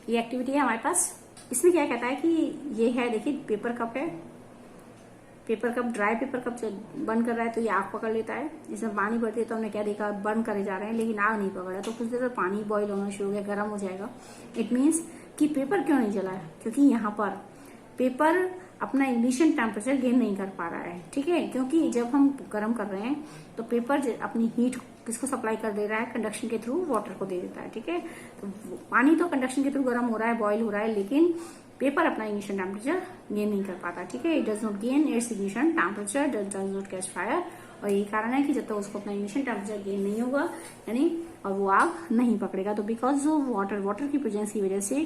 ये एक्टिविटी है हमारे पास। इसमें क्या कहता है कि ये है, देखिए पेपर कप है, paper cup dry paper cup burn कर रहा है तो ये आग पकड़ लेता है। इसमें पानी भरती है तो हमने क्या देखा, बर्न करे जा रहे हैं लेकिन आग नहीं पकड़ा, तो कुछ देर तक पानी बॉईल होना शुरू हो गया, गर्म हो जाएगा। इट मीन्स कि पेपर क्यों नहीं जला है, क्योंकि यहाँ पर पेपर अपना इग्निशन टेम्परेचर गेन नहीं कर पा रहा है, ठीक है। क्योंकि जब हम गर्म कर रहे हैं तो पेपर अपनी हीट किसको सप्लाई कर दे रहा है, कंडक्शन के थ्रू वाटर को दे देता है, ठीक है। तो पानी तो कंडक्शन के थ्रू गर्म हो रहा है, बॉईल हो रहा है, लेकिन पेपर अपना इग्निशन टेम्परेचर गेन नहीं कर पाता, ठीक है। It does not gain it's ignition temperature, does not catch fire. और यही कारण है कि जब तक उसको अपना इग्निशन टेम्परेचर गेन नहीं होगा यानी और वो आग नहीं पकड़ेगा। तो बिकॉज वाटर की प्रेजेंस की वजह से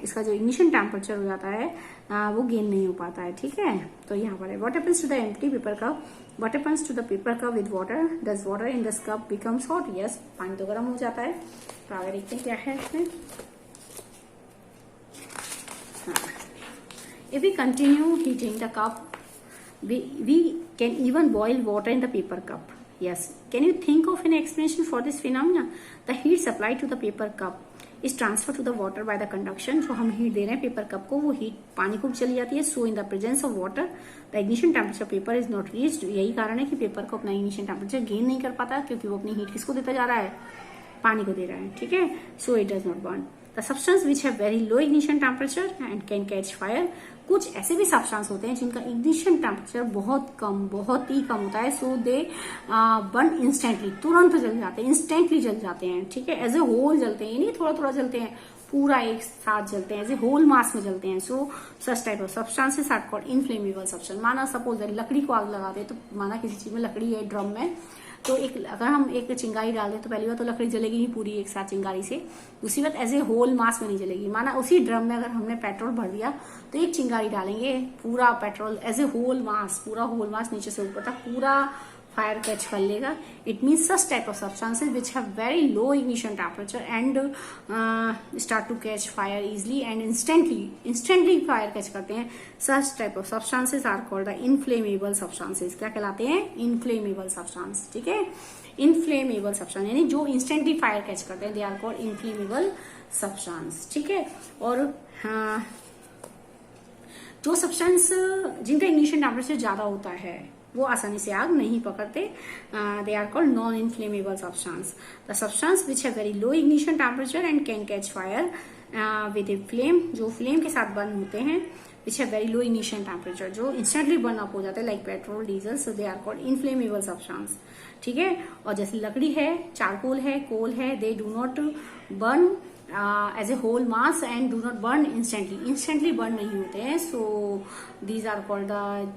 इसका जो इग्निशन टेम्परेचर हो जाता है वो गेन नहीं हो पाता है, ठीक है। तो यहाँ पर है what happens to the empty paper cup, what happens to the paper cup with water, does water in this cup becomes hot? Yes, पानी तो गर्म हो जाता है। तो आगे देखते हैं क्या है इसमें। If we continue heating the cup, we can even boil water in the paper cup. Yes. Can you think of an explanation for this phenomena? The heat supplied to the paper cup is transferred to the water by the conduction. जो हम heat दे रहे हैं paper cup को, वो heat पानी को चली जाती है. So in the presence of water, the ignition temperature paper is not reached. यही कारण है कि पेपर को अपना ignition temperature gain नहीं कर पाता, क्योंकि वो अपनी heat किसको देता जा रहा है, पानी को दे रहा है, ठीक है. So it does not burn. The substance which have very low ignition temperature and can catch fire. कुछ ऐसे भी सब्सटेंस होते हैं जिनका इग्निशन टेम्परेचर बहुत ही कम होता है. सो दे बर्न इंस्टेंटली, तुरंत जल जाते हैं, इंस्टेंटली जल जाते हैं, ठीक है. एज ए होल जलते हैं, नहीं थोड़ा थोड़ा जलते हैं, पूरा एक साथ जलते हैं, एज ए होल मास में जलते हैं. So such type of substances are called inflammable substance. माना सपोज लकड़ी को आग लगाते हैं, तो माना किसी चीज में लकड़ी है ड्रम में, तो अगर हम एक चिंगारी डाल दें तो पहली बार तो लकड़ी जलेगी नहीं पूरी एक साथ चिंगारी से. दूसरी बात एज ए होल मास में नहीं जलेगी. माना उसी ड्रम में अगर हमने पेट्रोल भर दिया तो एक चिंगारी डालेंगे, पूरा petrol as a whole mass, पूरा होल मास नीचे से ऊपर तक पूरा फायर कैच कर लेगा। It means such type of substances which have very low ignition temperature and start to catch fire easily and instantly fire catch करते हैं। Such type of substances are called the inflammable substances. क्या कहलाते हैं? Inflammable substance. ठीक है, inflammable substance यानी जो instantly fire catch करते हैं, they are called inflammable substance. ठीक है, और जो सब्सटेंस जिनका इग्निशन टेम्परेचर ज्यादा होता है वो आसानी से आग नहीं पकड़ते, they are called non inflammable substance. The substance which है very low ignition temperature and can catch fire with a flame, जो फ्लेम के साथ बर्न होते हैं, विच है वेरी लो इग्निशन टेम्परेचर, जो इंस्टेंटली बर्न अप हो जाते हैं like petrol diesel, so they are called inflammable substance. ठीक है, और जैसे लकड़ी है, चारकोल है, कोल है, they do not burn as a whole mass and do not burn instantly burn नहीं होते हैं, so these are called the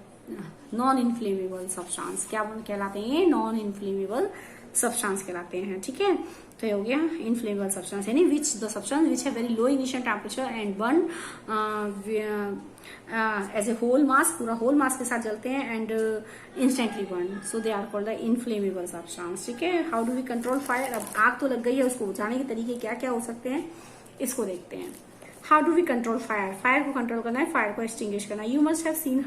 non inflammable substance. क्या कहलाते हैं? नॉन इनफ्लेमेबल सब्सटेंस कहलाते हैं। ठीक है, तो ये हो गया इनफ्लेमेबल सब्सटेंस यानी विच द सब्सटेंस विच है very low ignition temperature and burn as a whole mass, पूरा होल मास के साथ जलते हैं and instantly burn, so they are called the inflammable substance. ठीक है, how do we control fire? अब आग तो लग गई है, उसको बुझाने के तरीके क्या क्या हो सकते हैं इसको देखते हैं। How do we control fire? Fire को कंट्रोल करना है, फायर को एक्सटिंग्विश करना है। You must have seen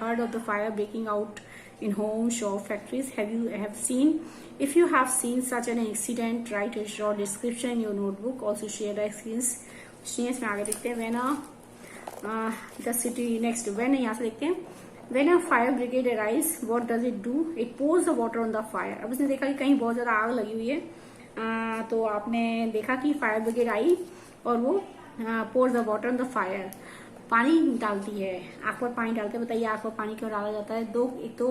heard of the fire breaking out in homes, shop, factories. Have seen? If you have seen such an incident, write a short description in your notebook. Also share the experience में आगे देखते हैं। When the city next, when यहाँ से देखते हैं, when a fire brigade arrives, what does it do? It pours the water on the fire. अब उसने देखा कि कहीं बहुत ज्यादा आग लगी हुई है, तो आपने देखा कि फायर ब्रिगेड आई और वो pour the water on the fire, पानी डालती है आग पर। पानी डालते हैं, बताइए आग पर पानी क्यों डाला जाता है? एक तो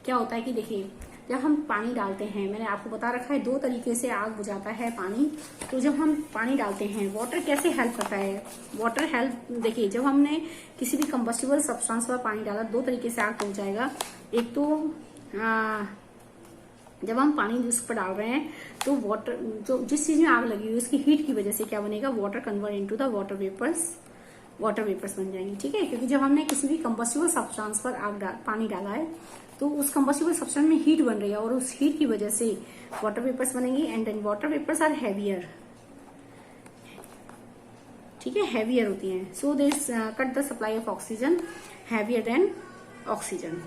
क्या होता है कि देखिए, जब हम पानी डालते हैं, मैंने आपको बता रखा है 2 तरीके से आग बुझाता है पानी। तो जब हम पानी डालते हैं, वाटर कैसे हेल्प करता है? वाटर हेल्प, देखिए जब हमने किसी भी कंबस्टिबल सब्सटेंस पर पानी डाला, 2 तरीके से आग बुझ जाएगा। एक तो जब हम पानी उस पर डाल रहे हैं तो वाटर, जो जिस चीज में आग लगी हुई है उसकी हीट की वजह से क्या बनेगा? Water convert into the water vapours बन जाएंगे। ठीक है, क्योंकि जब हमने किसी भी कंबस्टिबल सब्सटेंस पर पानी डाला है तो उस कंबस्टिबल सब्सटेंस में हीट बन रही है और उस हीट की वजह से वाटर वेपर्स बनेंगी and then water vapours are heavier. ठीक है, हैवियर होती हैं, so this cut the supply of oxygen heavier then oxygen.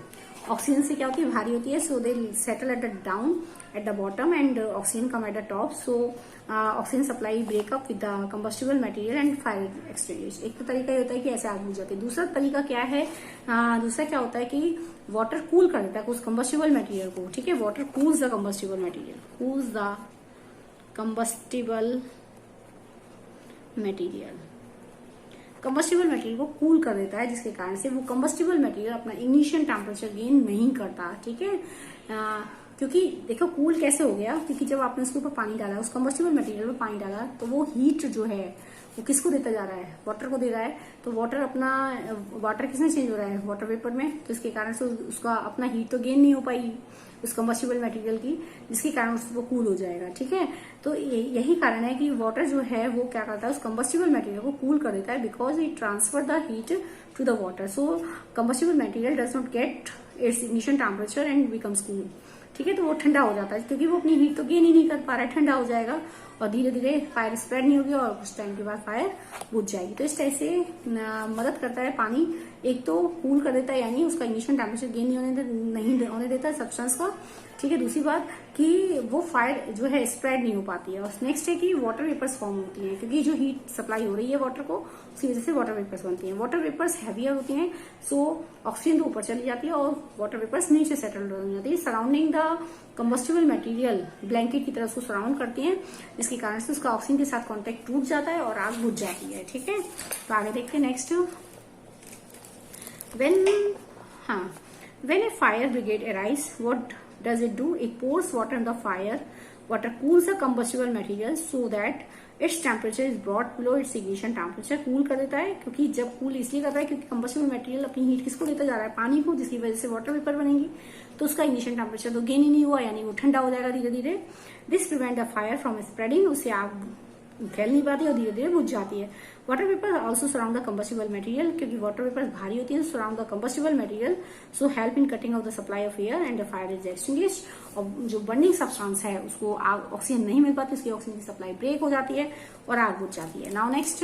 Oxygen से क्या होती है? भारी होती है, so they settle at the down at the bottom and oxygen come at the top, so oxygen supply break up with the combustible material and fire extinguish. एक तो तरीका ये होता है कि ऐसे आग बुझ जाती है। दूसरा तरीका क्या है? दूसरा क्या होता है कि वाटर कूल कर देता है उस कंबस्टिबल मटेरियल को। ठीक है, water cools the combustible material, combustible material को कूल कर देता है, जिसके कारण से वो कंबस्टिबल मटेरियल अपना इग्निशन टेम्परेचर गेन नहीं करता। ठीक है, क्योंकि देखो कूल कैसे हो गया? क्योंकि जब आपने उसके ऊपर पानी डाला, उस कंबस्टिबल मटेरियल पर पानी डाला, तो वो हीट जो है वो किसको देता जा रहा है? वाटर को दे रहा है। तो वाटर किसमें चेंज हो रहा है? वाटर वेपर में। तो इसके कारण से उसका अपना हीट तो गेन नहीं हो पाई उस कंबस्टिबल मटेरियल की, जिसके कारण वो कूल हो जाएगा। ठीक है, तो यही कारण है कि वाटर जो है वो क्या करता है? उस कंबस्टिबल मटेरियल को कूल कर देता है, because it transfer the heat to the water, so combustible material does not get its ignition temperature and becomes cool. ठीक है, तो वो ठंडा हो जाता है, क्योंकि वो अपनी हीट तो गेन ही नहीं कर पा रहा है, ठंडा हो जाएगा और धीरे धीरे फायर स्प्रेड नहीं होगी और कुछ टाइम के बाद फायर बुझ जाएगी। तो इस तरह से मदद करता है पानी, एक तो कूल कर देता है यानी उसका इग्निशन टेम्परेचर गेन नहीं होने देता सब्सटेंस का। ठीक है, दूसरी बात कि वो फायर जो है स्प्रेड नहीं हो पाती है। और नेक्स्ट है कि वाटर वेपर्स फॉर्म होती हैं, क्योंकि जो हीट सप्लाई हो रही है वाटर को, उसकी वजह से वाटर वेपर्स बनती हैं। वाटर वेपर्स हैवियर होती हैं, सो ऑक्सीजन तो ऊपर चली जाती है और वाटर वेपर्स नीचे सेटल हो जाती है, surrounding the combustible material, blanket की तरह उसको सराउंड करती हैं, जिसके कारण से उसका ऑक्सीजन के साथ कॉन्टेक्ट टूट जाता है और आग बुझ जाती है। ठीक है, तो आगे देखते हैं next. When a fire brigade arrives, what does it do? It pours water on the fire. Water cools the combustible material so that its temperature is brought below its ignition temperature. Cool कर देता है, क्योंकि जब cool इसलिए करता है क्योंकि combustible material अपनी हीट किसको देता जा रहा है? पानी को, जिसकी वजह से वाटर वेपर बनेंगी, तो उसका इग्निशन टेम्परेचर तो गेन ही नहीं हुआ, यानी वो ठंडा हो जाएगा धीरे धीरे। This prevent the fire from spreading, उससे आग फैल नहीं पाती और धीरे धीरे बुझ जाती है। Water vapour also surround the combustible material, क्योंकि वाटर वेपर भारी होती है, surround the combustible material, so help in cutting of the supply of air and the fire is extinguished. और जो बर्निंग सब्सटेंस है उसको आग ऑक्सीजन नहीं मिल पाती, उसकी ऑक्सीजन की सप्लाई ब्रेक हो जाती है और आग बुझ जाती है। Now next,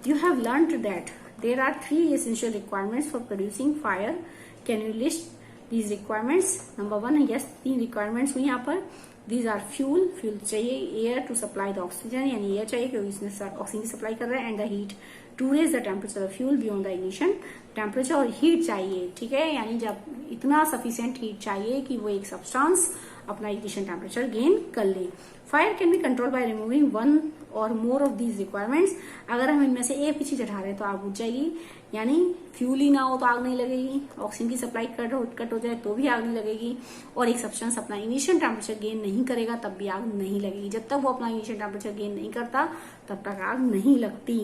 you have learned that there are 3 essential requirements for producing fire. Can you list these requirements? Number 1, yes 3 requirements हुई यहाँ पर। दीज आर फ्यूल चाहिए, air to supply the oxygen, यानी एयर चाहिए क्योंकि इसमें ऑक्सीजन की supply कर रहा है, and the heat to raise the temperature of fuel beyond the ignition temperature. और हीट चाहिए, ठीक है, यानी जब इतना सफिशियंट हीट चाहिए कि वो एक सब्सटेंस अपना इग्निशन टेम्परेचर गेन कर ले। Fire can be control by removing 1 और मोर ऑफ दीज रिक्वायरमेंट्स। अगर हम इनमें से एक भी चीज हटा रहे हैं तो आग बुझ जाएगी, यानी फ्यूल ही ना हो तो आग नहीं लगेगी, ऑक्सीजन की सप्लाई कट हो जाए तो भी आग नहीं लगेगी, और एक सब्सटेंस अपना इनिशियल टेम्परेचर गेन नहीं करेगा तब भी आग नहीं लगेगी। जब तक वो अपना इनिशियल टेम्परेचर गेन नहीं करता तब तक आग नहीं लगती।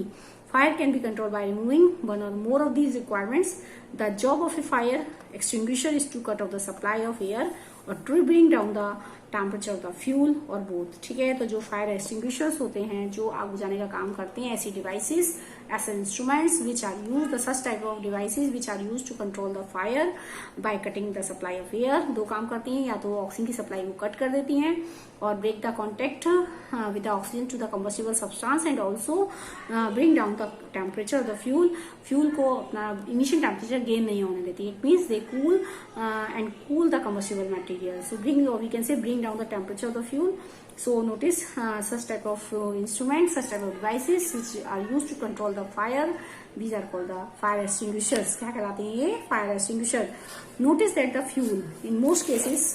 Fire can be control by removing 1 और more of these requirements. The job of a fire extinguisher is to cut off the supply of air और to bring down the temperature of the fuel और both, ठीक है। तो जो fire extinguishers होते हैं, जो आग बुझाने का काम करते हैं, ऐसी डिवाइसेस, ऐसे instruments which are use, the such type of devices which are use to control the fire by cutting the supply of air. 2 काम करती हैं, या तो ऑक्सीजन की सप्लाई को कट कर देती हैं और break the contact with the oxygen to the combustible substance and also bring down the temperature of the fuel को अपना इनिशियल टेम्परेचर गेन नहीं होने देती। It means they cool and cool the combustible material, so bring, we can say bring down the temperature of the fuel. So notice such type of instruments, such type of devices which are used to control the fire, these are called the fire extinguishers. क्या कहलाते हैं ये? Fire extinguisher. Notice that the fuel in most cases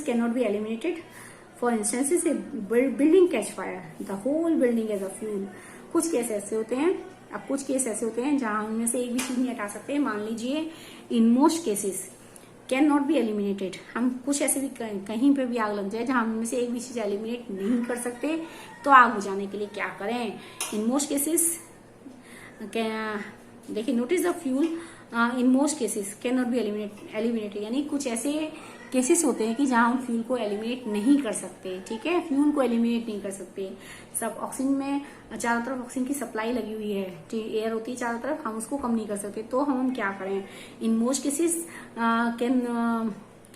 cannot be eliminated. For instance, a building catch fire, the whole building as a fuel. कुछ case ऐसे होते हैं, अब कुछ केस ऐसे होते हैं जहां उनमें से एक भी चीज नहीं हटा सकते। मान लीजिए in most cases can not be eliminated, हम कुछ ऐसे भी कहीं पे भी आग लग जाए जहां उनमें से एक भी चीज एलिमिनेट नहीं कर सकते, तो आग बुझाने के लिए क्या करें? इन मोस्ट केसेस देखिए, notice the fuel in most cases can not be eliminated, यानी कुछ ऐसे केसेस होते हैं कि जहां हम फ्यूल को एलिमिनेट नहीं कर सकते, ठीक है, फ्यूल को एलिमिनेट नहीं कर सकते। सब ऑक्सीजन में चारों तरफ ऑक्सीजन की सप्लाई लगी हुई है, एयर होती है चारों तरफ, हम उसको कम नहीं कर सकते, तो हम क्या करें? In most cases can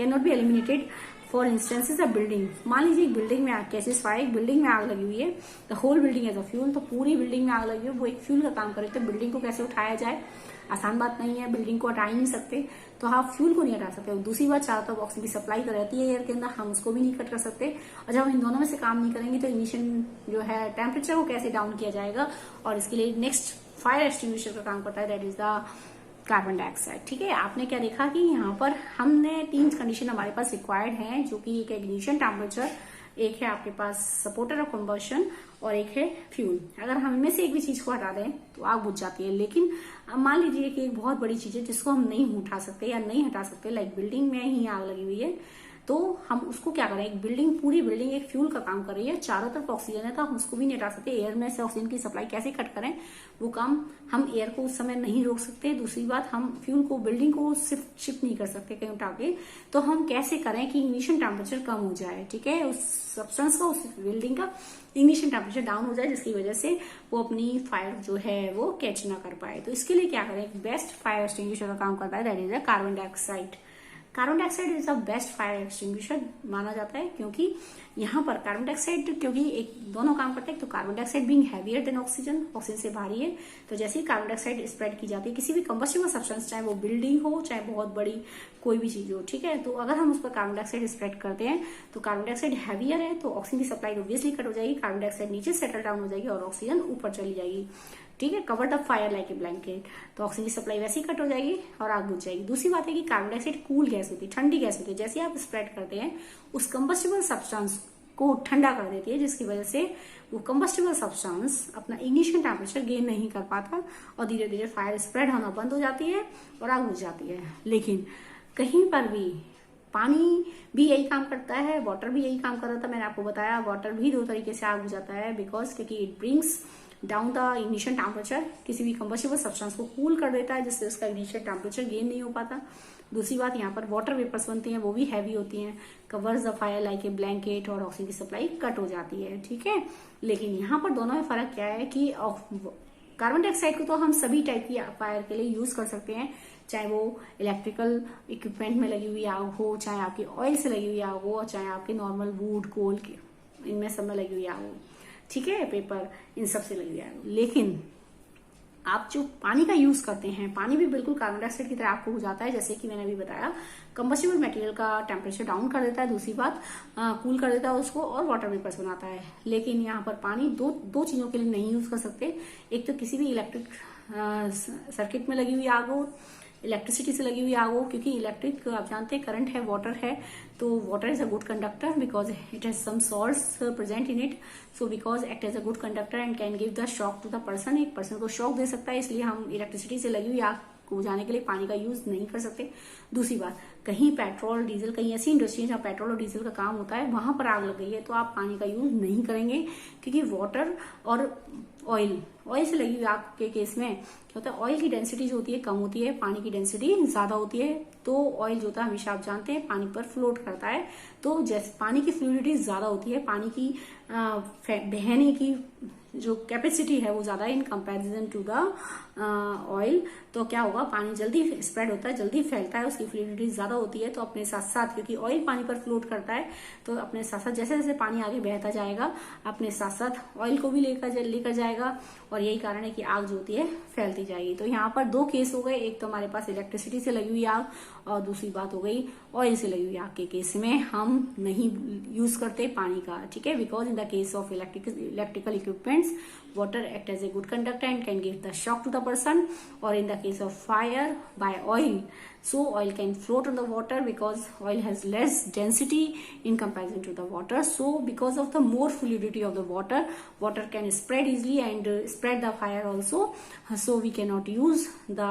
not be eliminated. For instances a building, मान लीजिए एक बिल्डिंग में आग, केसेस 5, एक बिल्डिंग में आग लगी हुई है, the whole building as a fuel, तो पूरी बिल्डिंग में आग लगी हुई है, वो एक फ्यूल का काम करे, तो बिल्डिंग को कैसे उठाया जाए? आसान बात नहीं है, बिल्डिंग को हटा ही नहीं सकते, तो आप फ्यूल को नहीं हटा सकते। और दूसरी बात, चारों तरफ ऑक्सीजन की सप्लाई तो रहती है एयर के अंदर, हम उसको भी नहीं कट कर सकते, और जब हम इन दोनों में से काम नहीं करेंगे तो इमिशन जो है टेम्परेचर को कैसे डाउन किया जाएगा? और इसके लिए नेक्स्ट फायर एक्सटिंग्विशर का काम करता है, that is the carbon dioxide, ठीक है। आपने क्या देखा कि यहाँ पर हमने 3 कंडीशन हमारे पास रिक्वायर्ड हैं, जो कि एक इग्निशन टेम्परेचर, एक है आपके पास सपोर्टर ऑफ कंबशन, और एक है फ्यूल। अगर हम इनमें से एक भी चीज को हटा दें तो आग बुझ जाती है। लेकिन मान लीजिए कि एक बहुत बड़ी चीज है जिसको हम नहीं उठा सकते या नहीं हटा सकते, लाइक बिल्डिंग में ही आग लगी हुई है, तो हम उसको क्या करें? एक बिल्डिंग, पूरी बिल्डिंग एक फ्यूल का काम कर रही है, चारों तरफ ऑक्सीजन है, तो हम उसको भी नहीं हटा सकते। एयर में से ऑक्सीजन की सप्लाई कैसे कट करें? वो काम हम एयर को उस समय नहीं रोक सकते। दूसरी बात, हम फ्यूल को, बिल्डिंग को शिफ्ट नहीं कर सकते कहीं उठा के, तो हम कैसे करें कि इग्निशन टेम्परेचर कम हो जाए, ठीक है, उस सब्सटेंस का, उस बिल्डिंग का इग्निशन टेम्परेचर डाउन हो जाए, जिसकी वजह से वो अपनी फायर जो है वो कैच ना कर पाए। तो इसके लिए क्या करें? बेस्ट फायर एक्सटिंग्विशर का काम करता है, that is the carbon dioxide. Carbon dioxide is the best fire extinguisher माना जाता है, क्योंकि यहाँ पर कार्बन डाइऑक्साइड, क्योंकि एक दोनों काम करते हैं, तो carbon dioxide being heavier than oxygen, oxygen से भारी है, तो जैसे ही कार्बन डाइऑक्साइड स्प्रेड की जाती है किसी भी कंबस्टिबल सब्सटेंस, चाहे वो बिल्डिंग हो, चाहे बहुत बड़ी कोई भी चीज हो, ठीक है, तो अगर हम उस पर कार्बन डाइऑक्साइड स्प्रेड करते हैं तो कार्बन डाइऑक्साइड हैवियर है, तो ऑक्सीजन की सप्लाई ऑब्वियसली कट हो जाएगी, कार्बन डाइऑक्साइड नीचे सेटल डाउन हो जाएगी और ऑक्सीजन ऊपर चली जाएगी, ठीक है, cover the fire like a blanket, तो ऑक्सीजन की सप्लाई वैसे ही कट हो जाएगी और आग बुझ जाएगी। दूसरी बात है कि कार्बन डाइऑक्साइड कूल गैस होती है, ठंडी गैस होती है, जैसे आप स्प्रेड करते हैं उस कंबस्टिबल सब्सटेंस को ठंडा कर देती है, जिसकी वजह से वो कंबस्टिबल सब्सटेंस अपना इग्निशन टेम्परेचर गेन नहीं कर पाता और धीरे धीरे फायर स्प्रेड होना बंद हो जाती है और आग बुझ जाती है। लेकिन कहीं पर भी पानी भी यही काम करता है, वाटर भी यही काम कर रहा था, मैंने आपको बताया, वाटर भी 2 तरीके से आग बुझाता है, बिकॉज क्योंकि it brings down the ignition temperature, किसी भी कंबस्टिबल सब्सटेंस को कूल कर देता है जिससे उसका इग्निशन टेम्परेचर गेन नहीं हो पाता। दूसरी बात, यहाँ पर वाटर वेपर्स बनती हैं, वो भी हैवी होती हैं, covers the fire like a blanket, और ऑक्सीजन की सप्लाई कट हो जाती है। ठीक है, लेकिन यहाँ पर दोनों में फर्क क्या है कि कार्बन डाइऑक्साइड को तो हम सभी टाइप की फायर के लिए यूज कर सकते हैं, चाहे वो इलेक्ट्रिकल इक्विपमेंट में लगी हुई आग हो, चाहे आपकी ऑयल से लगी हुई आग हो, और चाहे आपके नॉर्मल वुड कोल इनमें सब में लगी हुई आग हो, ठीक है, पेपर, इन सब से लगी हुई आग हो। लेकिन आप जो पानी का यूज करते हैं, पानी भी बिल्कुल कार्बन डाइऑक्साइड की तरह आपको हो जाता है, जैसे कि मैंने अभी बताया, कंबस्टिबल मटेरियल का टेम्परेचर डाउन कर देता है, दूसरी बात कूल कर देता है उसको, और वाटर वेपर्स बनाता है। लेकिन यहाँ पर पानी दो चीजों के लिए नहीं यूज कर सकते। एक तो किसी भी इलेक्ट्रिक सर्किट में लगी हुई आग हो, इलेक्ट्रिसिटी से लगी हुई आग हो, क्योंकि इलेक्ट्रिक आप जानते हैं करंट है, वाटर है, तो water is a good conductor because it has some salts present in it, so because act as a good conductor and can give the shock to the person, एक person को shock दे सकता है, इसलिए हम electricity से लगी हुई आग को बुझाने के लिए पानी का यूज नहीं कर सकते। दूसरी बात, कहीं पेट्रोल डीजल, कहीं ऐसी इंडस्ट्री जहाँ पेट्रोल और डीजल का काम होता है, वहां पर आग लग गई है तो आप पानी का यूज नहीं करेंगे, क्योंकि वाटर और ऑयल से लगी हुई आग के केस में क्या होता है, ऑयल की डेंसिटी जो होती है कम होती है, पानी की डेंसिटी ज्यादा होती है, तो ऑयल जो होता है हमेशा आप जानते हैं पानी पर फ्लोट करता है, तो जैसे पानी की फ्लूइडिटी ज्यादा होती है, पानी की बहने की जो कैपेसिटी है वो ज्यादा है in comparison to the oil, तो क्या होगा, पानी जल्दी स्प्रेड होता है, जल्दी फैलता है, उसकी फ्लूइडिटी ज्यादा होती है, तो अपने साथ साथ, क्योंकि ऑयल पानी पर फ्लोट करता है, तो अपने साथ साथ जैसे जैसे पानी आगे बहता जाएगा अपने साथ साथ ऑयल को भी लेकर जाएगा, और यही कारण है कि आग जो होती है फैलती जाएगी। तो यहाँ पर दो केस हो गए, एक तो हमारे पास इलेक्ट्रिसिटी से लगी हुई आग, और दूसरी बात हो गई ऑयल से लगी हुई आग के केस में हम नहीं यूज करते पानी का, ठीक है, because in the case of electrical equipments water act as a good conductor and can give the shock to the person, or in the case of fire by oil, so oil can float on the water because oil has less density in comparison to the water, so because of the more fluidity of the water can spread easily and spread the fire also, so we cannot use the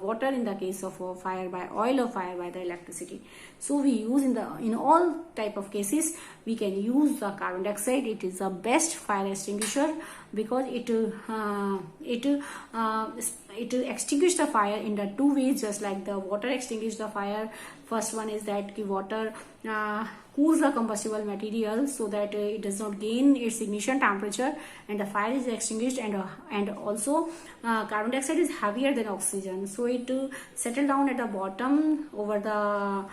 water in the case of fire by oil or fire by the electricity. So we use in all type of cases we can use the carbon dioxide. It is the best fire extinguisher because it extinguish the fire in the two ways, just like the water extinguish the fire. First one is that the water cools the combustible material so that it does not gain its ignition temperature and the fire is extinguished, and also carbon dioxide is heavier than oxygen, so it settle down at the bottom over the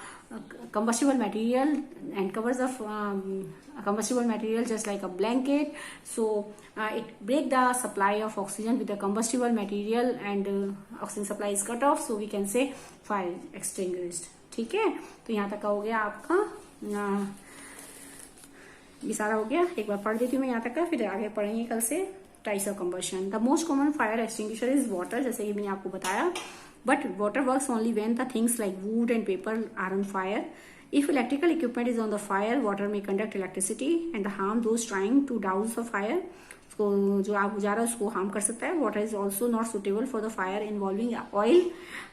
combustible material and covers the combustible material just like a blanket, so it break the supply of oxygen with the combustible material and oxygen supply is cut off, so we can say fire extinguished. ठीक है, तो यहाँ तक का हो गया आपका, ये सारा हो गया। एक बार पढ़ देती हूँ मैं यहाँ तक का, फिर आगे पढ़ेंगे कल से। Types of combustion, the most common fire extinguisher is water, जैसे कि मैंने आपको बताया, but water works only when the things like wood and paper are on fire. If electrical equipment is on the fire, water may conduct electricity and harm those trying to douse the fire. उसको जो आग बुझा रहा है उसको harm कर सकता है. Water is also not suitable for the fire involving oil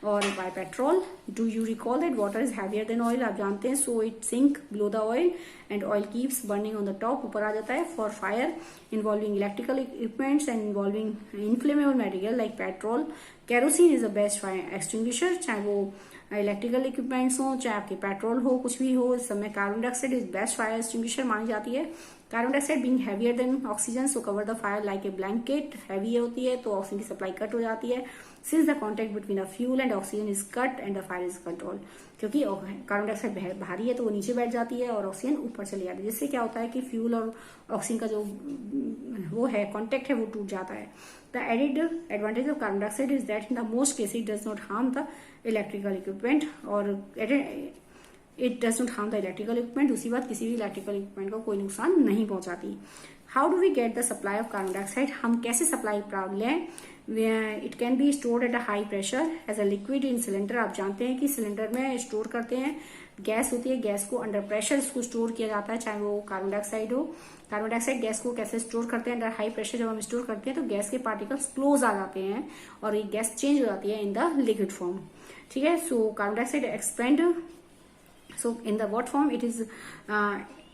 or by petrol. Do you recall that water is heavier than oil? आप जानते हैं, so it sink below the oil and oil keeps burning on the top, ऊपर आ जाता है. For fire involving electrical equipments and involving inflammable material like petrol, kerosene is the best fire extinguisher. चाहे वो electrical equipments हो, चाहे आपके petrol हो, कुछ भी हो, इस समय carbon dioxide is best fire extinguisher मानी जाती है. Carbon dioxide being heavier than oxygen, so cover the fire like a blanket. Heavy होती है तो ऑक्सीजन की सप्लाई कट हो जाती है. Since the contact between the fuel and oxygen is cut and the fire is control, क्योंकि carbon dioxide भारी है तो वो नीचे बैठ जाती है और ऑक्सीजन ऊपर चली जाती है, जिससे क्या होता है कि फ्यूल और ऑक्सीजन का जो वो है कॉन्टेक्ट है वो टूट जाता है. The added advantage of carbon dioxide is that in the most cases it does not harm the electrical equipment, और it does not harm the electrical equipment. दूसरी बात, किसी भी इलेक्ट्रिकल इक्विपमेंट को कोई नुकसान नहीं पहुंचाती. How do we get the supply of carbon dioxide, हम कैसे सप्लाई प्राप्त लें? It can be stored at a high pressure as a liquid in cylinder. आप जानते हैं कि सिलेंडर में स्टोर करते हैं, गैस होती है, गैस को अंडर प्रेशर उसको स्टोर किया जाता है, चाहे वो कार्बन डाइऑक्साइड हो. कार्बन डाइऑक्साइड गैस को कैसे स्टोर करते हैं? अंडर हाई प्रेशर जब हम स्टोर करते हैं तो गैस के पार्टिकल्स क्लोज आ जाते हैं और ये गैस चेंज हो जाती है इन द लिक्विड फॉर्म. ठीक है, so carbon dioxide expand, so in the what form it is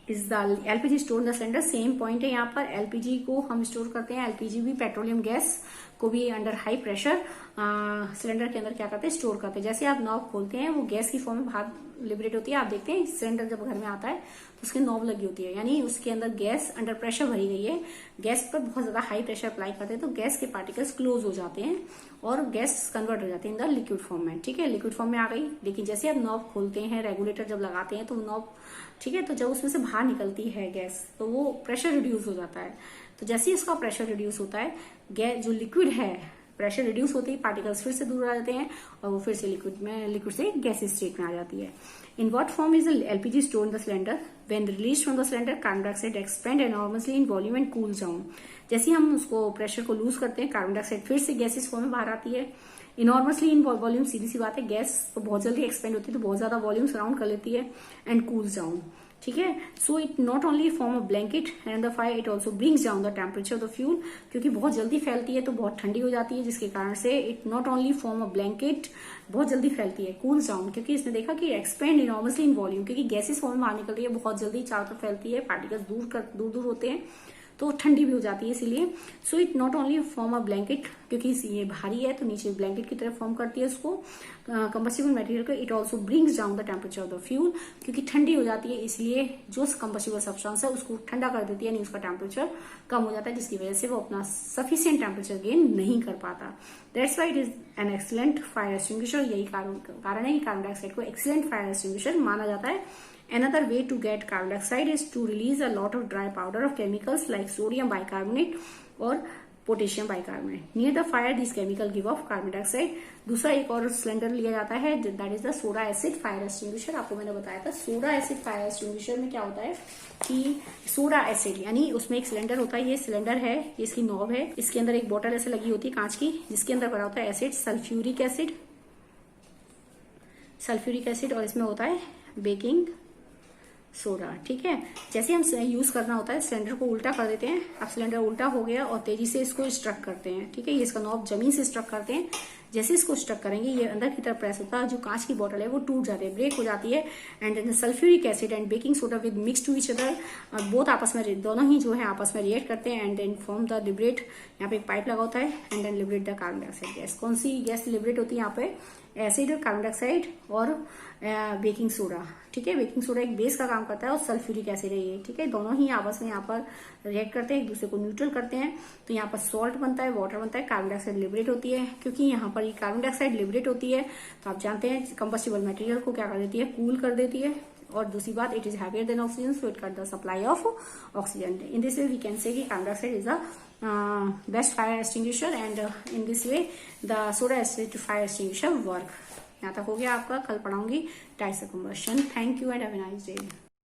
is the LPG store in the cylinder. Same point है यहाँ पर, एलपीजी को हम स्टोर करते हैं, एलपीजी भी पेट्रोलियम गैस को भी अंडर हाई प्रेशर सिलेंडर के अंदर क्या करते हैं, स्टोर करते हैं। जैसे आप नॉब खोलते हैं वो गैस की फॉर्म में बाहर लिबरेट होती है। आप देखते हैं सिलेंडर जब घर में आता है तो उसकी नॉब लगी होती है, यानी उसके अंदर गैस अंडर प्रेशर भरी गई है। गैस पर बहुत ज्यादा हाई प्रेशर अप्लाई करते हैं तो गैस के पार्टिकल्स क्लोज हो जाते हैं और गैस कन्वर्ट हो जाती है इन द लिक्विड फॉर्म में। ठीक है, लिक्विड फॉर्म में आ गई। लेकिन जैसे आप नॉब खोलते हैं, रेगुलेटर जब लगाते हैं तो नॉब, ठीक है, तो जब उसमें से बाहर निकलती है गैस तो वो प्रेशर रिड्यूस हो जाता है। तो जैसे ही इसका प्रेशर रिड्यूस होता है, गैस जो लिक्विड है, प्रेशर रिड्यूस होते ही पार्टिकल्स फिर से दूर आ जाते हैं और वो फिर से लिक्विड से गैस स्टेट में आ जाती है। In what form is LPG store in the cylinder? When release from the cylinder, carbon dioxide expand enormously in volume and cools down. जैसे हम उसको प्रेशर को लूज करते हैं, कार्बन डाइऑक्साइड फिर से गैसेस फॉर्म में बाहर आती है। इनॉर्मसली इन वॉल्यूम, सीधी सी बात है, गैस तो बहुत जल्दी एक्सपेंड होती है तो बहुत ज्यादा वॉल्यूम सराउंड कर लेती है, एंड कूल्स डाउन। ठीक है, so it not only form a blanket and the fire, it also brings down the temperature of the fuel. क्योंकि बहुत जल्दी फैलती है तो बहुत ठंडी हो जाती है, जिसके कारण से it not only form a blanket, बहुत जल्दी फैलती है, कूल्स डाउन, क्योंकि इसने देखा कि एक्सपेंड इनॉर्मसली इन वॉल्यूम, क्योंकि गैसेस फॉर्म में बाहर निकल रही है, बहुत जल्दी चारों तरफ फैलती है, पार्टिकल्स दूर दूर होते हैं तो ठंडी भी हो जाती है इसीलिए। So it not only form a blanket, क्योंकि ये भारी है तो नीचे ब्लैंकेट की तरह फॉर्म करती है उसको कंबस्टिबल मटेरियल को। It also brings down the temperature of the fuel, क्योंकि ठंडी हो जाती है इसलिए जो कंबस्टिबल सब्सटेंस है उसको ठंडा कर देती है, यानी उसका टेम्परेचर कम हो जाता है, जिसकी वजह से वो अपना सफिशियंट टेम्परेचर गेन नहीं कर पाता। That's why it is an excellent fire extinguisher. यही कारण है कि कार्बन डाइऑक्साइड को एक्सीलेंट फायर एक्सटिंग्विशर माना जाता है। Another way to get carbon dioxide is to release a lot of dry powder of chemicals like sodium bicarbonate or potassium bicarbonate. Near the fire, these chemicals give off carbon dioxide. दूसरा एक और cylinder लिया जाता है, that is the soda acid fire extinguisher। आपको मैंने बताया था सोडा एसिड फायर एक्सटिंग्विशर में क्या होता है कि सोडा एसिड, यानी उसमें एक सिलेंडर होता है, ये सिलेंडर है, ये इसकी नॉब है, इसके अंदर एक बोतल ऐसे लगी होती है कांच की, जिसके अंदर भरा होता है एसिड, सल्फ्यूरिक एसिड, और इसमें होता है बेकिंग सोडा। ठीक है, जैसे हम यूज करना होता है, सिलेंडर को उल्टा कर देते हैं। अब सिलेंडर उल्टा हो गया और तेजी से इसको स्ट्रक करते हैं। ठीक है, ये इसका नॉब जमीन से स्ट्रक करते हैं। जैसे इसको स्ट्रक करेंगे ये अंदर की तरफ प्रेस होता है, जो कांच की बोतल है वो टूट जाती है, ब्रेक हो जाती है। And then sulphuric acid and baking soda with mix to each other, both आपस में, दोनों ही जो है आपस में रिएक्ट करते हैं and then form the liberate. यहाँ पे एक पाइप लगा होता है and then liberate the carbon dioxide gas. कौन सी गैस लिबरेट होती है यहाँ पे? एसिड, कार्बन डाइऑक्साइड और बेकिंग सोडा। ठीक है, बेकिंग सोडा एक बेस का काम करता है और सल्फ्यूरिक एसिड है ये। ठीक है, दोनों ही आपस में यहाँ पर रिएक्ट करते हैं, एक दूसरे को न्यूट्रल करते हैं, तो यहाँ पर सॉल्ट बनता है, वाटर बनता है, कार्बन डाइऑक्साइड लिबरेट होती है। क्योंकि यहाँ पर ये कार्बन डाइऑक्साइड लिबरेट होती है तो आप जानते हैं कंबस्टिबल मटेरियल को क्या कर देती है, कूल कर देती है। और दूसरी बात, it is heavier then oxygen, so it cut the supply of oxygen. In this way we can say कि carbon dioxide is the best fire extinguisher and in this way the soda acid fire extinguisher work. यहाँ तक हो गया आपका, कल पढ़ाऊंगी types of combustion. Thank you and have a nice day.